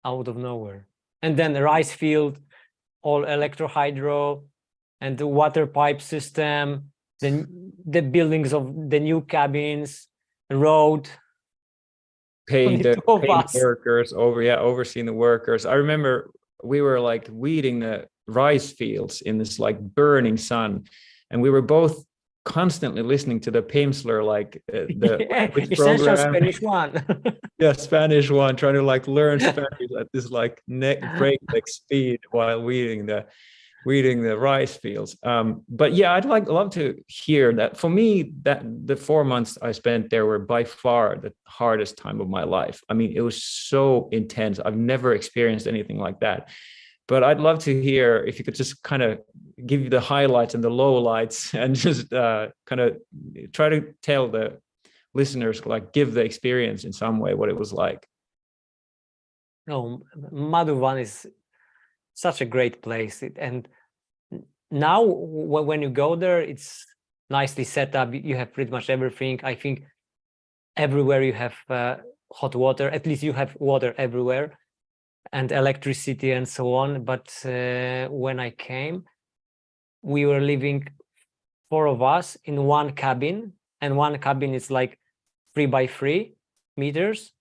Speaker 2: out of nowhere. And then the rice field, all electro-hydro, and the water pipe system, the buildings of the new cabins, road.
Speaker 1: Paying the
Speaker 2: us.
Speaker 1: workers overseeing the workers. I remember we were like weeding the rice fields in this like burning sun, and we were both constantly listening to the Pimsleur, like the language
Speaker 2: essential
Speaker 1: program.
Speaker 2: Spanish one.
Speaker 1: Yeah, Spanish one, trying to like learn Spanish at this like breakneck speed while weeding the rice fields. But yeah, I'd love to hear that. For me, that the 4 months I spent there were by far the hardest time of my life. I mean, it was so intense. I've never experienced anything like that. But I'd love to hear if you could just kind of give you the highlights and the lowlights, and just kind of try to tell the listeners, like give the experience in some way what it was like.
Speaker 2: No, Madhuvan is such a great place, and now when you go there, it's nicely set up. You have pretty much everything. I think everywhere you have hot water, at least you have water everywhere, and electricity and so on. But when I came, we were living 4 of us in one cabin, and one cabin is like 3 by 3 meters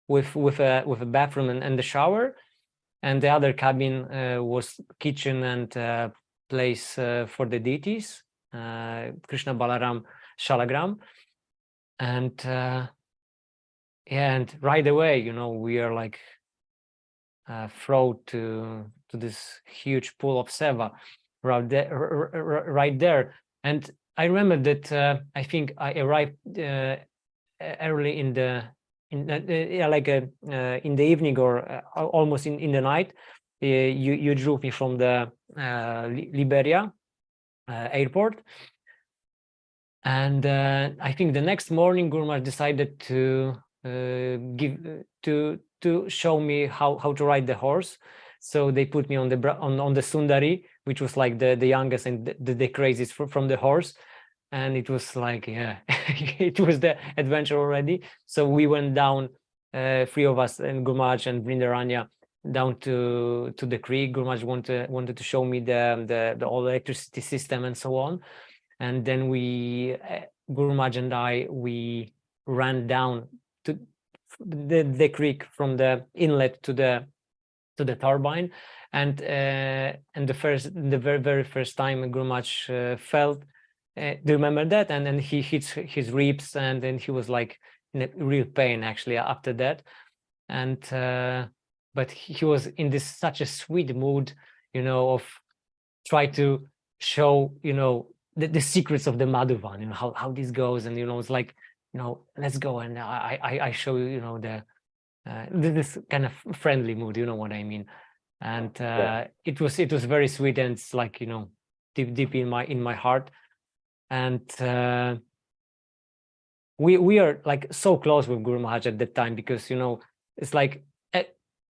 Speaker 2: with a bathroom and the shower, and the other cabin was kitchen and place for the deities, Krishna, Balaram, Shalagram. And yeah, and right away, we are like thrown to this huge pool of Seva right there. And I remember that I think I arrived early in the evening, or almost in the night. You drove me from the Liberia airport, and I think the next morning Gurmaj decided to show me how to ride the horse. So they put me on the Sundari, which was like the youngest and the craziest from the horse. And it was like, yeah, it was the adventure already. So we went down, 3 of us, and Gurmaj and Vrindaranya, down to the creek. Gurmaj wanted to show me the all electricity system and so on. And then Gurmaj and we ran down to the creek from the inlet to the turbine. And the very first time Gurmaj felt. Do you remember that? And then he hits his ribs, and then he was like in a real pain actually after that. And but he was in such a sweet mood, of try to show, the secrets of the Madhuvan, how this goes, and it's like, let's go, and I show you, this kind of friendly mood, you know what I mean. And it was very sweet, and it's like, deep in my heart. And we are like so close with Guru Maharaj at that time, because it's like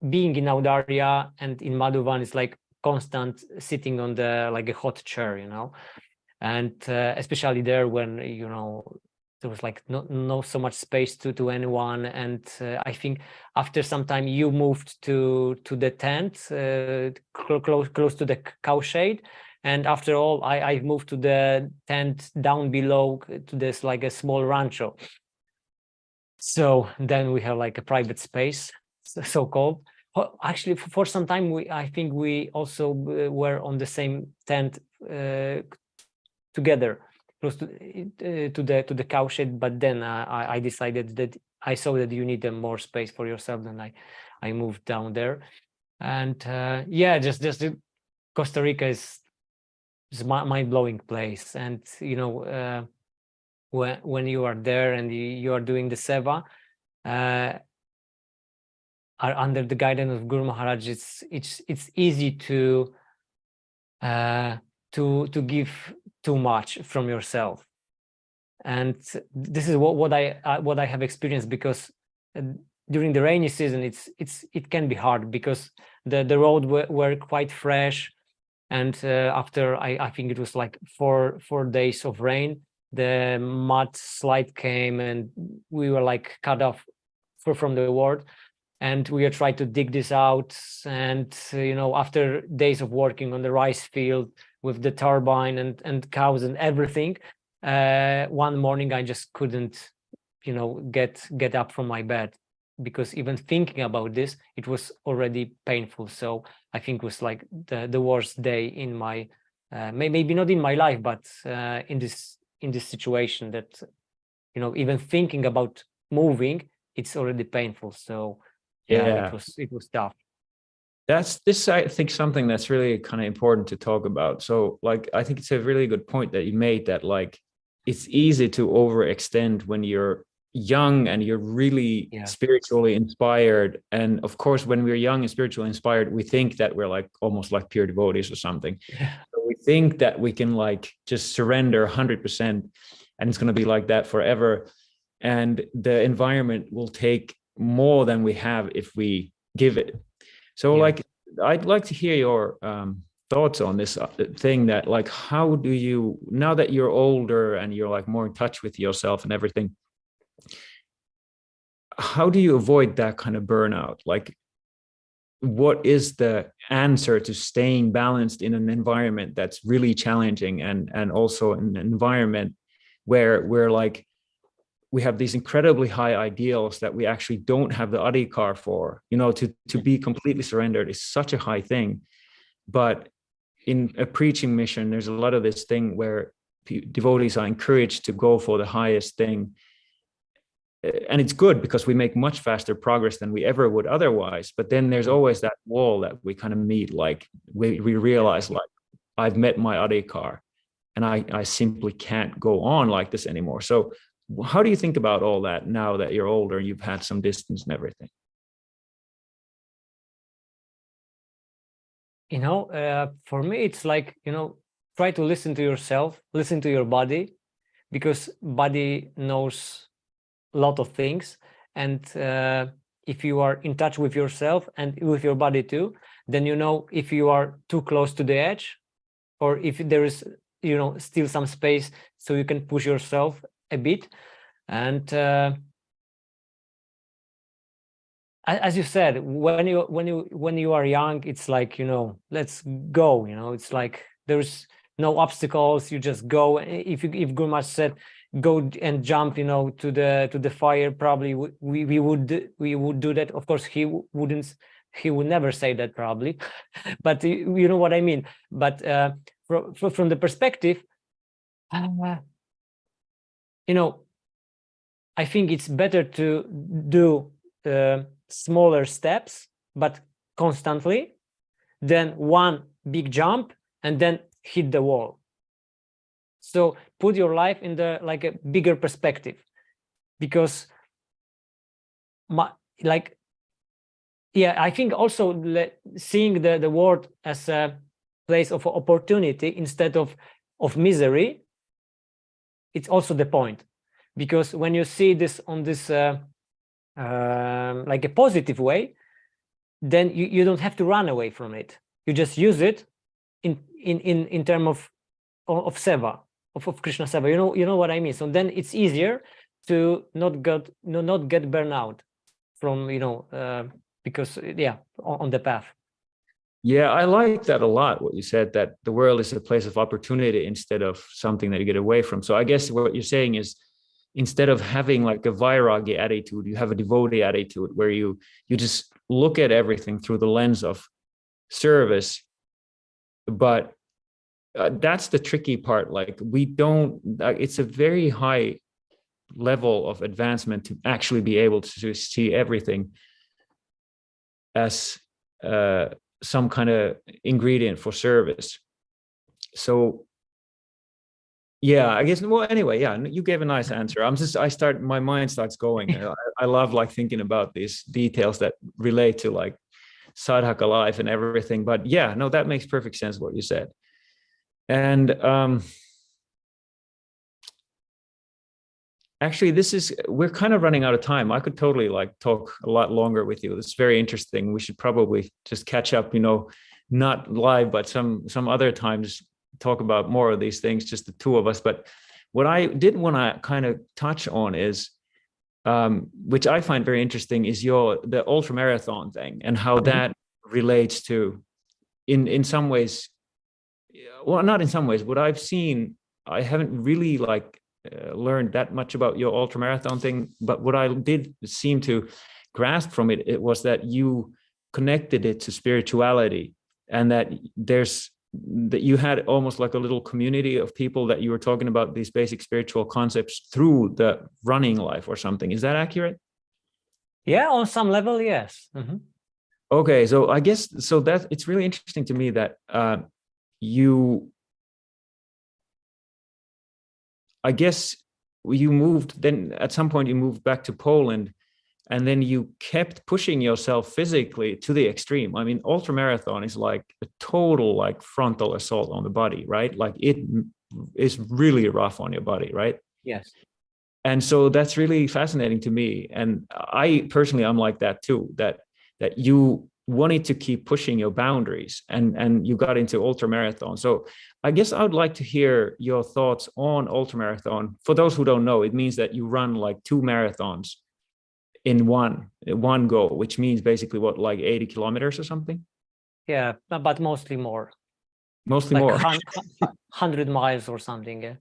Speaker 2: being in Audarya and in Madhuvan is like constant sitting on the like a hot chair, and especially there when there was like no so much space to anyone. And I think after some time you moved to the tent close to the cow shade, and after all I moved to the tent down below to this like a small rancho. So then we have like a private space, so called. Actually, for some time I think we also were on the same tent together, close to the cowshed. But then I decided that I saw that you need more space for yourself, and I moved down there. And yeah, just Costa Rica is mind-blowing place. And when you are there and you are doing the seva are under the guidance of Guru Maharaj, it's easy to give too much from yourself. And this is what I have experienced, because during the rainy season it can be hard, because the road were quite fresh, and after I think it was like 4 days of rain, the mudslide came and we were like cut off from the world. And we are trying to dig this out, and after days of working on the rice field with the turbine and cows and everything, one morning I just couldn't get up from my bed, because even thinking about this, it was already painful. So I think it was like the worst day in my maybe not in my life, but in this situation, that even thinking about moving, it's already painful. So yeah, it was tough.
Speaker 1: That's this, I think, something that's really kind of important to talk about. So like, I think it's a really good point that you made, that like it's easy to overextend when you're young and you're really spiritually inspired. And of course, when we're young and spiritually inspired, we think that we're like almost like pure devotees or something. So we think that we can like just surrender 100% and it's going to be like that forever. And the environment will take more than we have if we give it. So like, I'd like to hear your thoughts on this thing, that like, how do you, now that you're older and you're like more in touch with yourself and everything, how do you avoid that kind of burnout? Like, what is the answer to staying balanced in an environment that's really challenging, and also an environment where we're like, we have these incredibly high ideals that we actually don't have the adhikar for, to be completely surrendered is such a high thing. But in a preaching mission, there's a lot of this thing where devotees are encouraged to go for the highest thing. And it's good because we make much faster progress than we ever would otherwise. But then there's always that wall that we kind of meet, like we realize like, I've met my adhikar and I simply can't go on like this anymore. So how do you think about all that now that you're older and you've had some distance and everything?
Speaker 2: For me, it's like, try to listen to yourself, listen to your body, because body knows a lot of things. And if you are in touch with yourself and with your body too, then if you are too close to the edge, or if there is, still some space so you can push yourself a bit. And as you said, when you are young, it's like, let's go, it's like there's no obstacles, you just go. If Guru Maharaj said go and jump to the fire, probably we would do that. Of course he would never say that, probably. But you know what I mean. But from the perspective, I think it's better to do smaller steps, but constantly, than one big jump and then hit the wall. So put your life in like a bigger perspective, because I think also seeing the world as a place of opportunity instead of misery, it's also the point. because when you see this on this like a positive way, then you don't have to run away from it. You just use it in term of seva, of Krishna seva. You know what I mean. So then it's easier to not get burnout from because on the path.
Speaker 1: Yeah, I like that a lot, what you said, that the world is a place of opportunity instead of something that you get away from. So I guess what you're saying is, instead of having like a vairagi attitude, you have a devotee attitude where you just look at everything through the lens of service. But that's the tricky part. Like, we don't, it's a very high level of advancement to actually be able to see everything as some kind of ingredient for service. So yeah, I guess, well, anyway, yeah, you gave a nice answer. My mind starts going. I love like thinking about these details that relate to like sadhaka life and everything. But yeah, no, that makes perfect sense what you said. And actually, we're kind of running out of time. I could totally like talk a lot longer with you. It's very interesting. We should probably just catch up, not live, but some other times, talk about more of these things, just the two of us. But what I did want to kind of touch on is, which I find very interesting, is the ultra marathon thing and how that relates to, in some ways, well, not in some ways, what I've seen, I haven't really like learned that much about your ultra marathon thing, but what I did seem to grasp from it was that you connected it to spirituality, and that you had almost like a little community of people that you were talking about these basic spiritual concepts through the running life or something. Is that accurate?
Speaker 2: Yeah, on some level, yes.
Speaker 1: Okay, so I guess that it's really interesting to me that I guess you moved, then at some point you moved back to Poland, and then you kept pushing yourself physically to the extreme. I mean, ultra marathon is like a total like frontal assault on the body, right? Like, it is really rough on your body, right?
Speaker 2: Yes.
Speaker 1: And so that's really fascinating to me. And I personally, I'm like that too, that you wanted to keep pushing your boundaries, and you got into ultra marathon. So I guess I would like to hear your thoughts on ultra marathon. For those who don't know, it means that you run like 2 marathons in one go, which means basically what, like 80 kilometers or something?
Speaker 2: Yeah, but mostly more.
Speaker 1: Mostly
Speaker 2: like
Speaker 1: more.
Speaker 2: 100 miles or something. Yeah.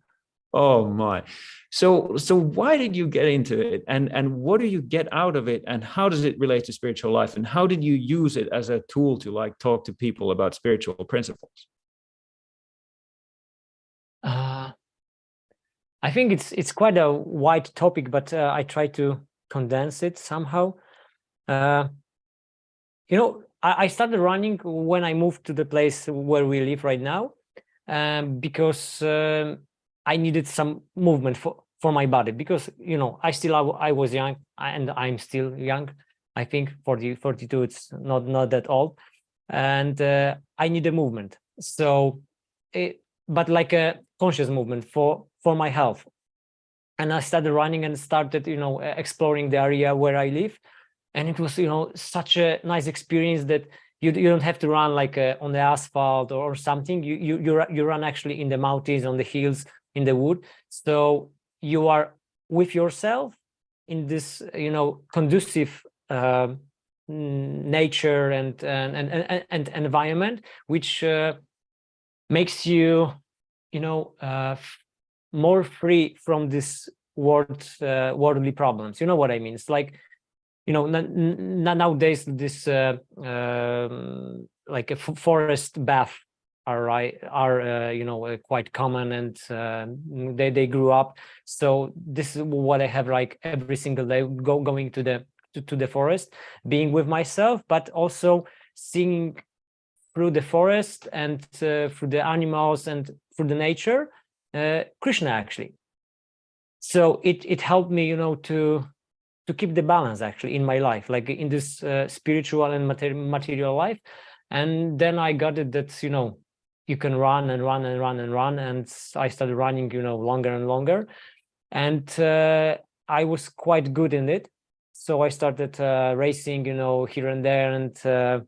Speaker 1: Oh my. So why did you get into it, and what do you get out of it, and how does it relate to spiritual life, and how did you use it as a tool to like talk to people about spiritual principles?
Speaker 2: I think it's quite a wide topic, but I try to condense it somehow. I started running when I moved to the place where we live right now, because I needed some movement for my body, because I was young, and I'm still young. I think 42, it's not that old, and I need a movement. So, but like a conscious movement for my health. And I started running and started exploring the area where I live, and it was such a nice experience that you don't have to run like on the asphalt or something. You run actually in the mountains, on the hills, in the wood. So you are with yourself in this conducive nature and environment, which makes you more free from this worldly problems. You know what I mean? It's like nowadays this like a forest bath are quite common, and they grew up. So this is what I have like every single day, going to the forest, being with myself, but also seeing through the forest and through the animals and through the nature, Krishna actually. So it helped me to keep the balance actually in my life, like in this spiritual and material life. And then I got it that you can run and run and run and run, and I started running longer and longer. and I was quite good in it. So I started racing, here and there, and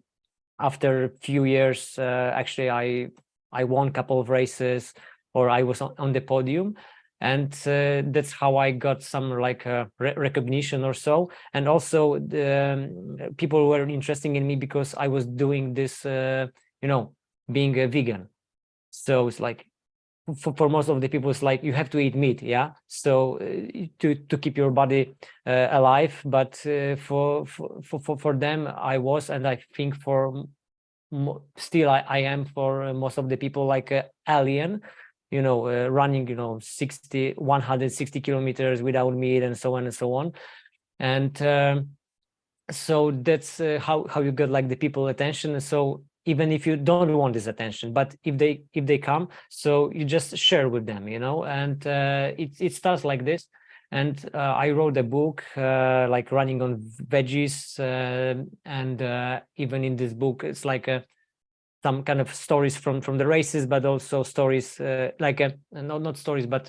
Speaker 2: after a few years, actually, I won a couple of races, or I was on the podium, and that's how I got some like recognition or so. And also, the people were interested in me because I was doing this, being a vegan. So it's like, for most of the people, it's like you have to eat meat, yeah. So to keep your body alive, but for them, I was, and I think still I am for most of the people, like alien, running 160 kilometers without meat, and so on and so on. And so that's how you get like the people attention. And so even if you don't want this attention, but if they come, so you just share with them, and it starts like this. And I wrote a book like running on veggies, and even in this book, it's like some kind of stories from the races, but also stories like not stories, but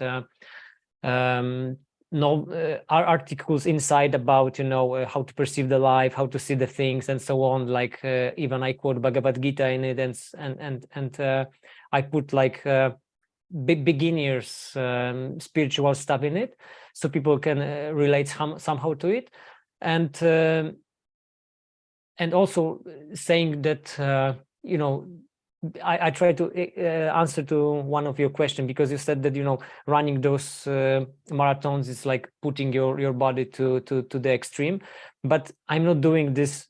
Speaker 2: no articles inside about how to perceive the life, how to see the things, and so on. Like even I quote Bhagavad Gita in it, and I put like beginners spiritual stuff in it, so people can relate somehow to it, and also saying that I try to answer to one of your questions, because you said that running those marathons is like putting your body to the extreme. But I'm not doing this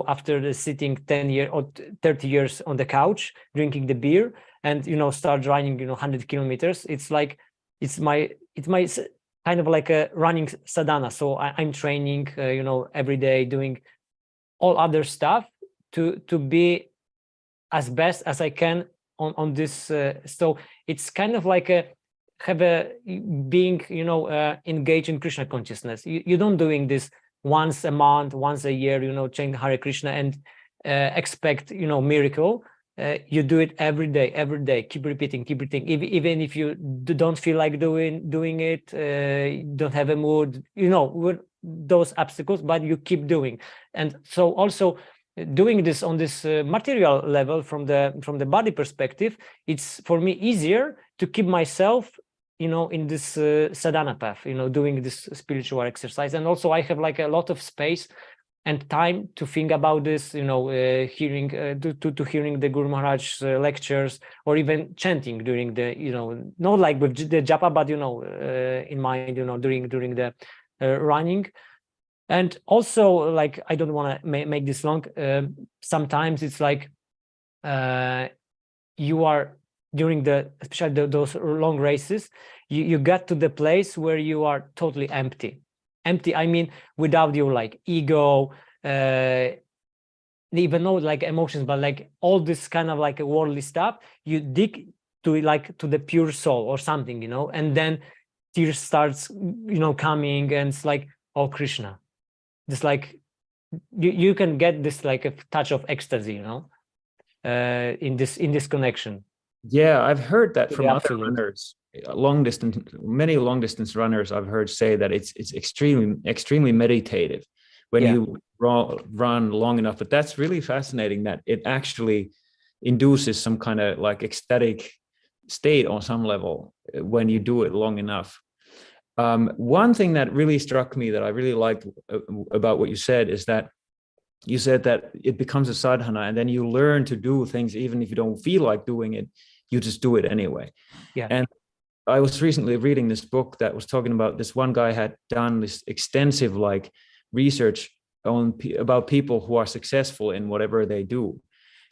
Speaker 2: after the sitting 10 years or 30 years on the couch drinking the beer and start running 100 kilometers. It's like it's my kind of like a running sadhana. So I'm training every day, doing all other stuff to be as best as I can on this. So it's kind of like being engaged in Krishna consciousness. You don't doing this once a month, once a year, chanting Hare Krishna and expect miracle. You do it every day, keep repeating, even if you don't feel like doing it, don't have a mood, with those obstacles, but you keep doing. And so also doing this on this material level, from the body perspective, it's for me easier to keep myself in this sadhana path, doing this spiritual exercise. And also I have like a lot of space and time to think about this, hearing to hearing the Guru Maharaj's lectures, or even chanting during the not like with the japa, but in mind, during the running. And also, like, I don't want to make this long. Sometimes it's like you are during especially those long races, you get to the place where you are totally empty. I mean, without your like ego, even though like emotions, but like all this kind of like worldly stuff, you dig to the pure soul or something, and then tears starts coming, and it's like, oh Krishna. Just like you can get this like a touch of ecstasy, in this connection.
Speaker 1: Yeah, I've heard that from other
Speaker 2: Absolute.
Speaker 1: runners, many long distance runners. I've heard say that it's extremely meditative when you run long enough. But that's really fascinating that it actually induces some kind of like ecstatic state on some level when you do it long enough. One thing that really struck me that I really liked about what you said is that you said that it becomes a sadhana, and then you learn to do things even if you don't feel like doing it, you just do it anyway.
Speaker 2: Yeah.
Speaker 1: And I was recently reading this book that was talking about this one guy had done this extensive like research about people who are successful in whatever they do.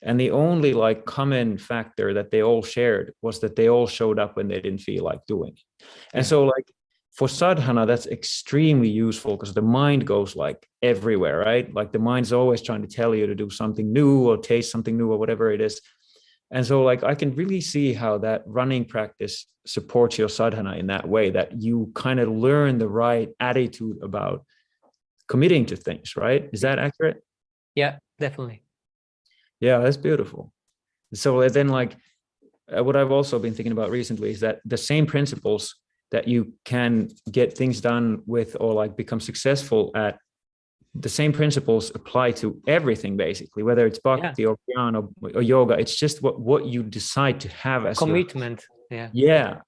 Speaker 1: And the only like common factor that they all shared was that they all showed up when they didn't feel like doing it. And so like for sadhana, that's extremely useful because the mind goes like everywhere, right? Like the mind's always trying to tell you to do something new or taste something new or whatever it is. And so like I can really see how that running practice supports your sadhana in that way, that you kind of learn the right attitude about committing to things, right? Is that accurate?
Speaker 2: Yeah, definitely.
Speaker 1: Yeah, that's beautiful. So then like what I've also been thinking about recently is that the same principles that you can get things done with, or like become successful at, the same principles apply to everything, basically, whether it's bhakti or jnana or yoga. It's just what you decide to have as
Speaker 2: commitment.
Speaker 1: yeah.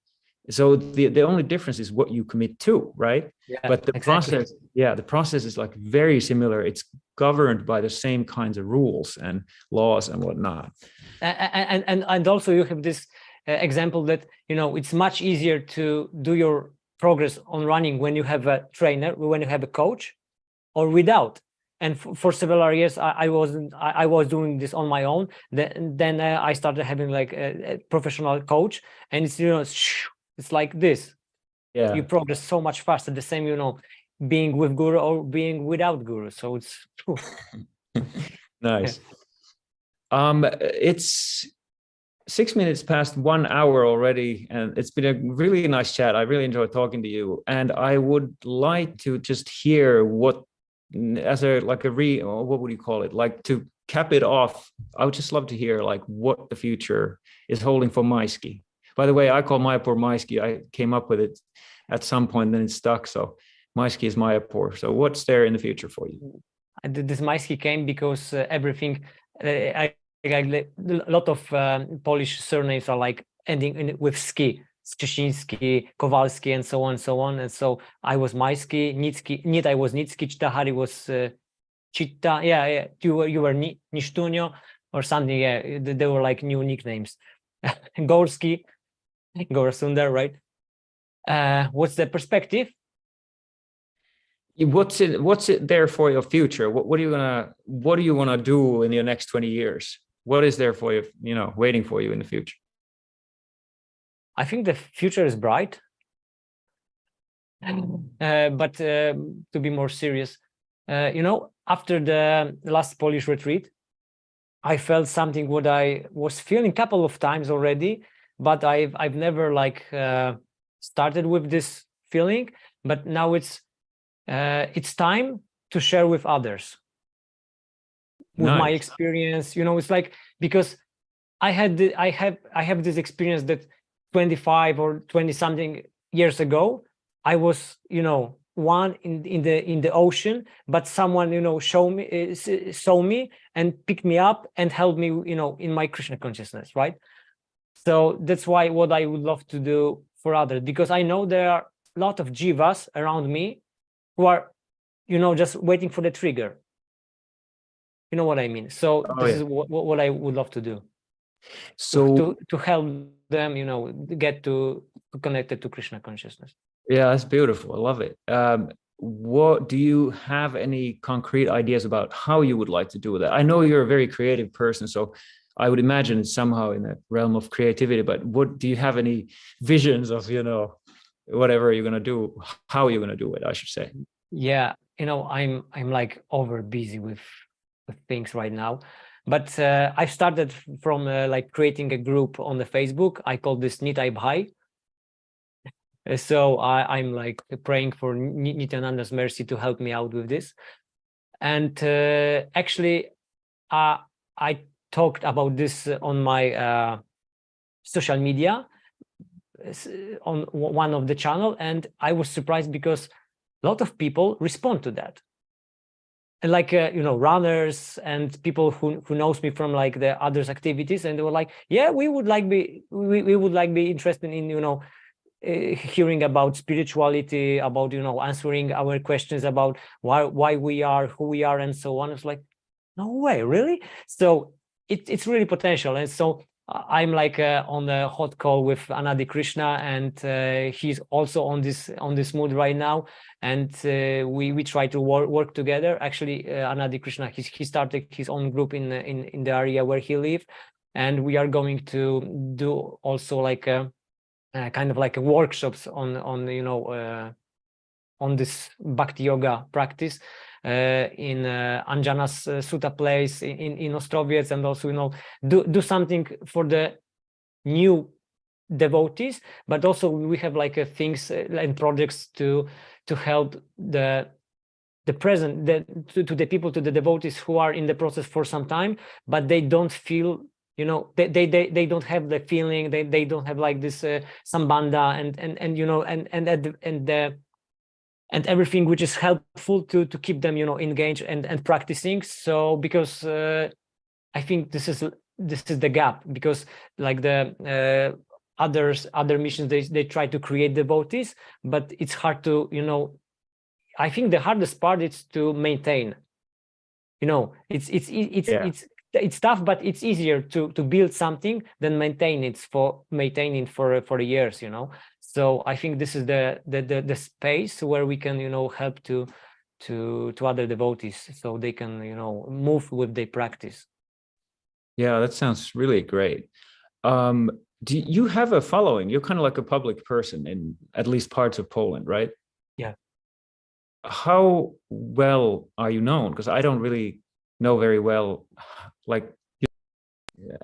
Speaker 1: So the only difference is what you commit to, right?
Speaker 2: Yeah,
Speaker 1: But the
Speaker 2: exactly.
Speaker 1: process is like very similar. It's governed by the same kinds of rules and laws and whatnot.
Speaker 2: And also you have this example that, you know, it's much easier to do your progress on running when you have a trainer, when you have a coach, or without. And for several years I was doing this on my own. Then I started having like a professional coach, and it's, you know, it's like this.
Speaker 1: Yeah,
Speaker 2: you progress so much faster. The same, you know, being with guru or being without guru. So it's
Speaker 1: nice. It's 6 minutes past 1 hour already, and it's been a really nice chat. I really enjoyed talking to you, and I would like to just hear what, as a like a or what would you call it, like to cap it off. I would just love to hear like what the future is holding for Maiski. By the way, I call Mayapur Maiski. I came up with it at some point, then it stuck. So Maiski is Mayapur. So what's there in the future for you?
Speaker 2: This Maiski came because everything. A lot of Polish surnames are like ending with ski. Strzynski, Kowalski, and so on and so on. And so I was Maiski, Nit I was Nitski, Chitahari was Chitta. Yeah, you were Nishtunyo or something. Yeah, they were like new nicknames. Gorski, Gorasundar, right? What's the perspective?
Speaker 1: What's it there for your future? What do you wanna do in your next 20 years? What is there for you, you know, waiting for you in the future?
Speaker 2: I think the future is bright. But to be more serious, you know, after the last Polish retreat, I felt something what I was feeling a couple of times already, but I've never like started with this feeling. But now it's time to share with others, with my experience. You know, it's like, because I have this experience that 25 or 20 something years ago, I was, you know, one in the ocean, but someone, you know, saw me and picked me up and held me, you know, in my Krishna consciousness, right? So that's why what I would love to do for others, because I know there are a lot of jivas around me who are, you know, just waiting for the trigger. You know what I mean? So this is what I would love to do. So to help them, you know, get to connected to Krishna consciousness.
Speaker 1: Yeah, that's beautiful. I love it. What do you have any concrete ideas about how you would like to do that? I know you're a very creative person, so I would imagine it's somehow in the realm of creativity, but what do you have any visions of, you know, whatever you're going to do, how you're going to do it, I should say? Yeah,
Speaker 2: you know, I'm like over busy with things right now, but I started from like creating a group on the Facebook. I call this Nitai Bhai. So I'm like praying for Nityananda's mercy to help me out with this. And actually, I talked about this on my social media on one of the channel, and I was surprised because a lot of people respond to that. And like you know, runners and people who knows me from like the others activities, and they were like, yeah, we would like be interested in, you know, hearing about spirituality, about, you know, answering our questions about why we are who we are and so on. It's like, no way, really? So it's really potential. And so I'm like on the hot call with Anadi Krishna, and he's also on this mood right now, and we try to work together. Actually, Anadi Krishna, he started his own group in the area where he lives, and we are going to do also like kind of like workshops on you know on this bhakti yoga practice in Anjana's Sutta place in Ostrowiec, and also, you know, do something for the new devotees, but also we have like things and projects to help the present to the people, to the devotees who are in the process for some time, but they don't feel, you know, they don't have the feeling, they don't have like this sambandha and you know, and everything which is helpful to keep them, you know, engaged and practicing. So because I think this is the gap, because like the other missions, they try to create devotees, but it's hard to, you know, I think the hardest part is to maintain, you know, it's tough, but it's easier to build something than maintaining for years, you know. So I think this is the space where we can, you know, help to other devotees, so they can, you know, move with their practice.
Speaker 1: Yeah, that sounds really great. Do you have a following? You're kind of like a public person in at least parts of Poland, right?
Speaker 2: Yeah.
Speaker 1: How well are you known? Because I don't really know very well. Like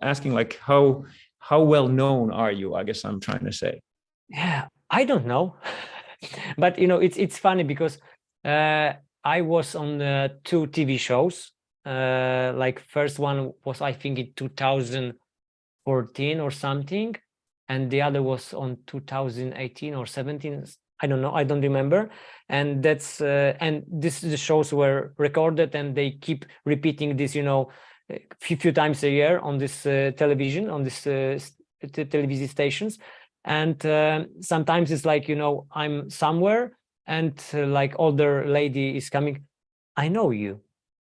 Speaker 1: asking, like how well known are you? I guess I'm trying to say.
Speaker 2: Yeah, I don't know, but you know, it's funny because I was on 2 TV shows. Like first one was, I think, in 2014 or something, and the other was on 2018 or 17. I don't know, I don't remember. And that's and the shows were recorded, and they keep repeating this, you know, a few times a year on this television, on this television stations. And sometimes it's like, you know, I'm somewhere and like older lady is coming, I know you.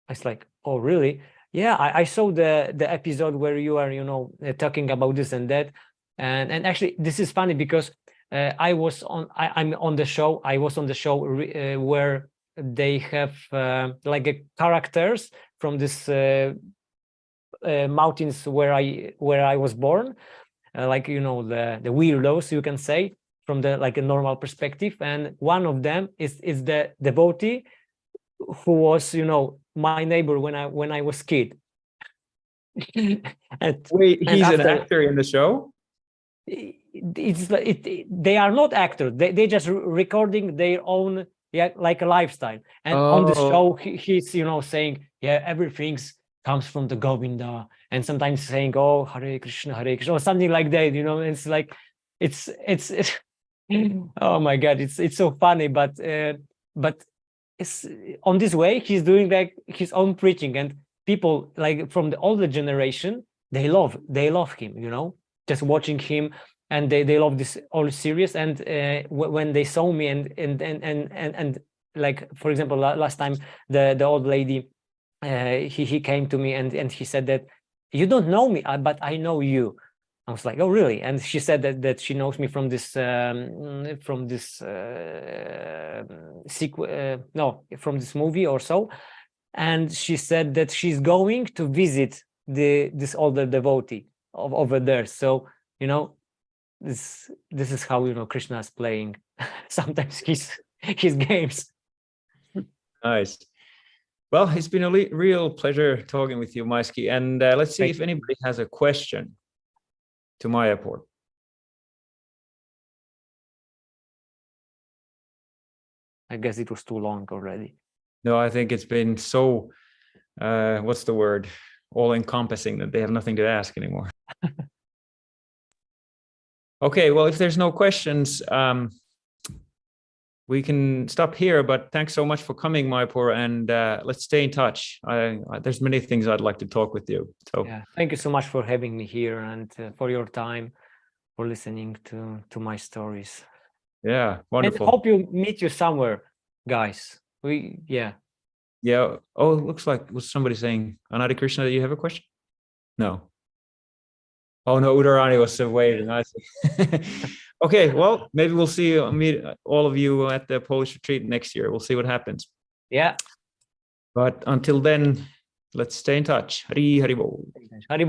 Speaker 2: It's like, oh really? Yeah, I saw the episode where you are, you know, talking about this and that. And actually this is funny because I'm on the show. I was on the show where they have like characters from this mountains where I was born, like, you know, the weirdos, you can say, from the like a normal perspective. And one of them is the devotee who was, you know, my neighbor when I was kid.
Speaker 1: Wait, he's an
Speaker 2: after,
Speaker 1: actor in the show?
Speaker 2: they are not actors. They just recording their own, yeah, like a lifestyle. And on the show, he's, you know, saying, yeah, everything's comes from the Govinda, and sometimes saying, oh, Hare Krishna, or something like that, you know. It's like, it's oh my God, it's so funny, but it's on this way, he's doing like his own preaching, and people like from the older generation, they love him, you know, just watching him, and they love this all series. And when they saw me and like, for example, last time the old lady, he came to me and he said that, you don't know me, but I know you. I was like, oh really? And she said that she knows me from this from this movie or so. And she said that she's going to visit this older devotee over there. So, you know, this is how, you know, Krishna is playing sometimes his games.
Speaker 1: Nice. Well, it's been a real pleasure talking with you, Maisky. And let's see if anybody has a question to Mayapur.
Speaker 2: I guess it was too long already.
Speaker 1: No, I think it's been so, what's the word? All encompassing that they have nothing to ask anymore. Okay, well, if there's no questions, we can stop here, but thanks so much for coming, Mayapur, and let's stay in touch. There's many things I'd like to talk with you. So
Speaker 2: yeah, thank you so much for having me here, and for your time, for listening to my stories.
Speaker 1: Yeah, wonderful.
Speaker 2: And hope you meet you somewhere, guys. Yeah.
Speaker 1: Oh, it looks like was somebody saying, Anadi Krishna, do you have a question? No. Oh no, Udarani was waiting. I see. Okay, well, maybe we'll meet all of you at the Polish retreat next year. We'll see what happens.
Speaker 2: Yeah.
Speaker 1: But until then, let's stay in touch. Hari Hari Bol.
Speaker 2: Hari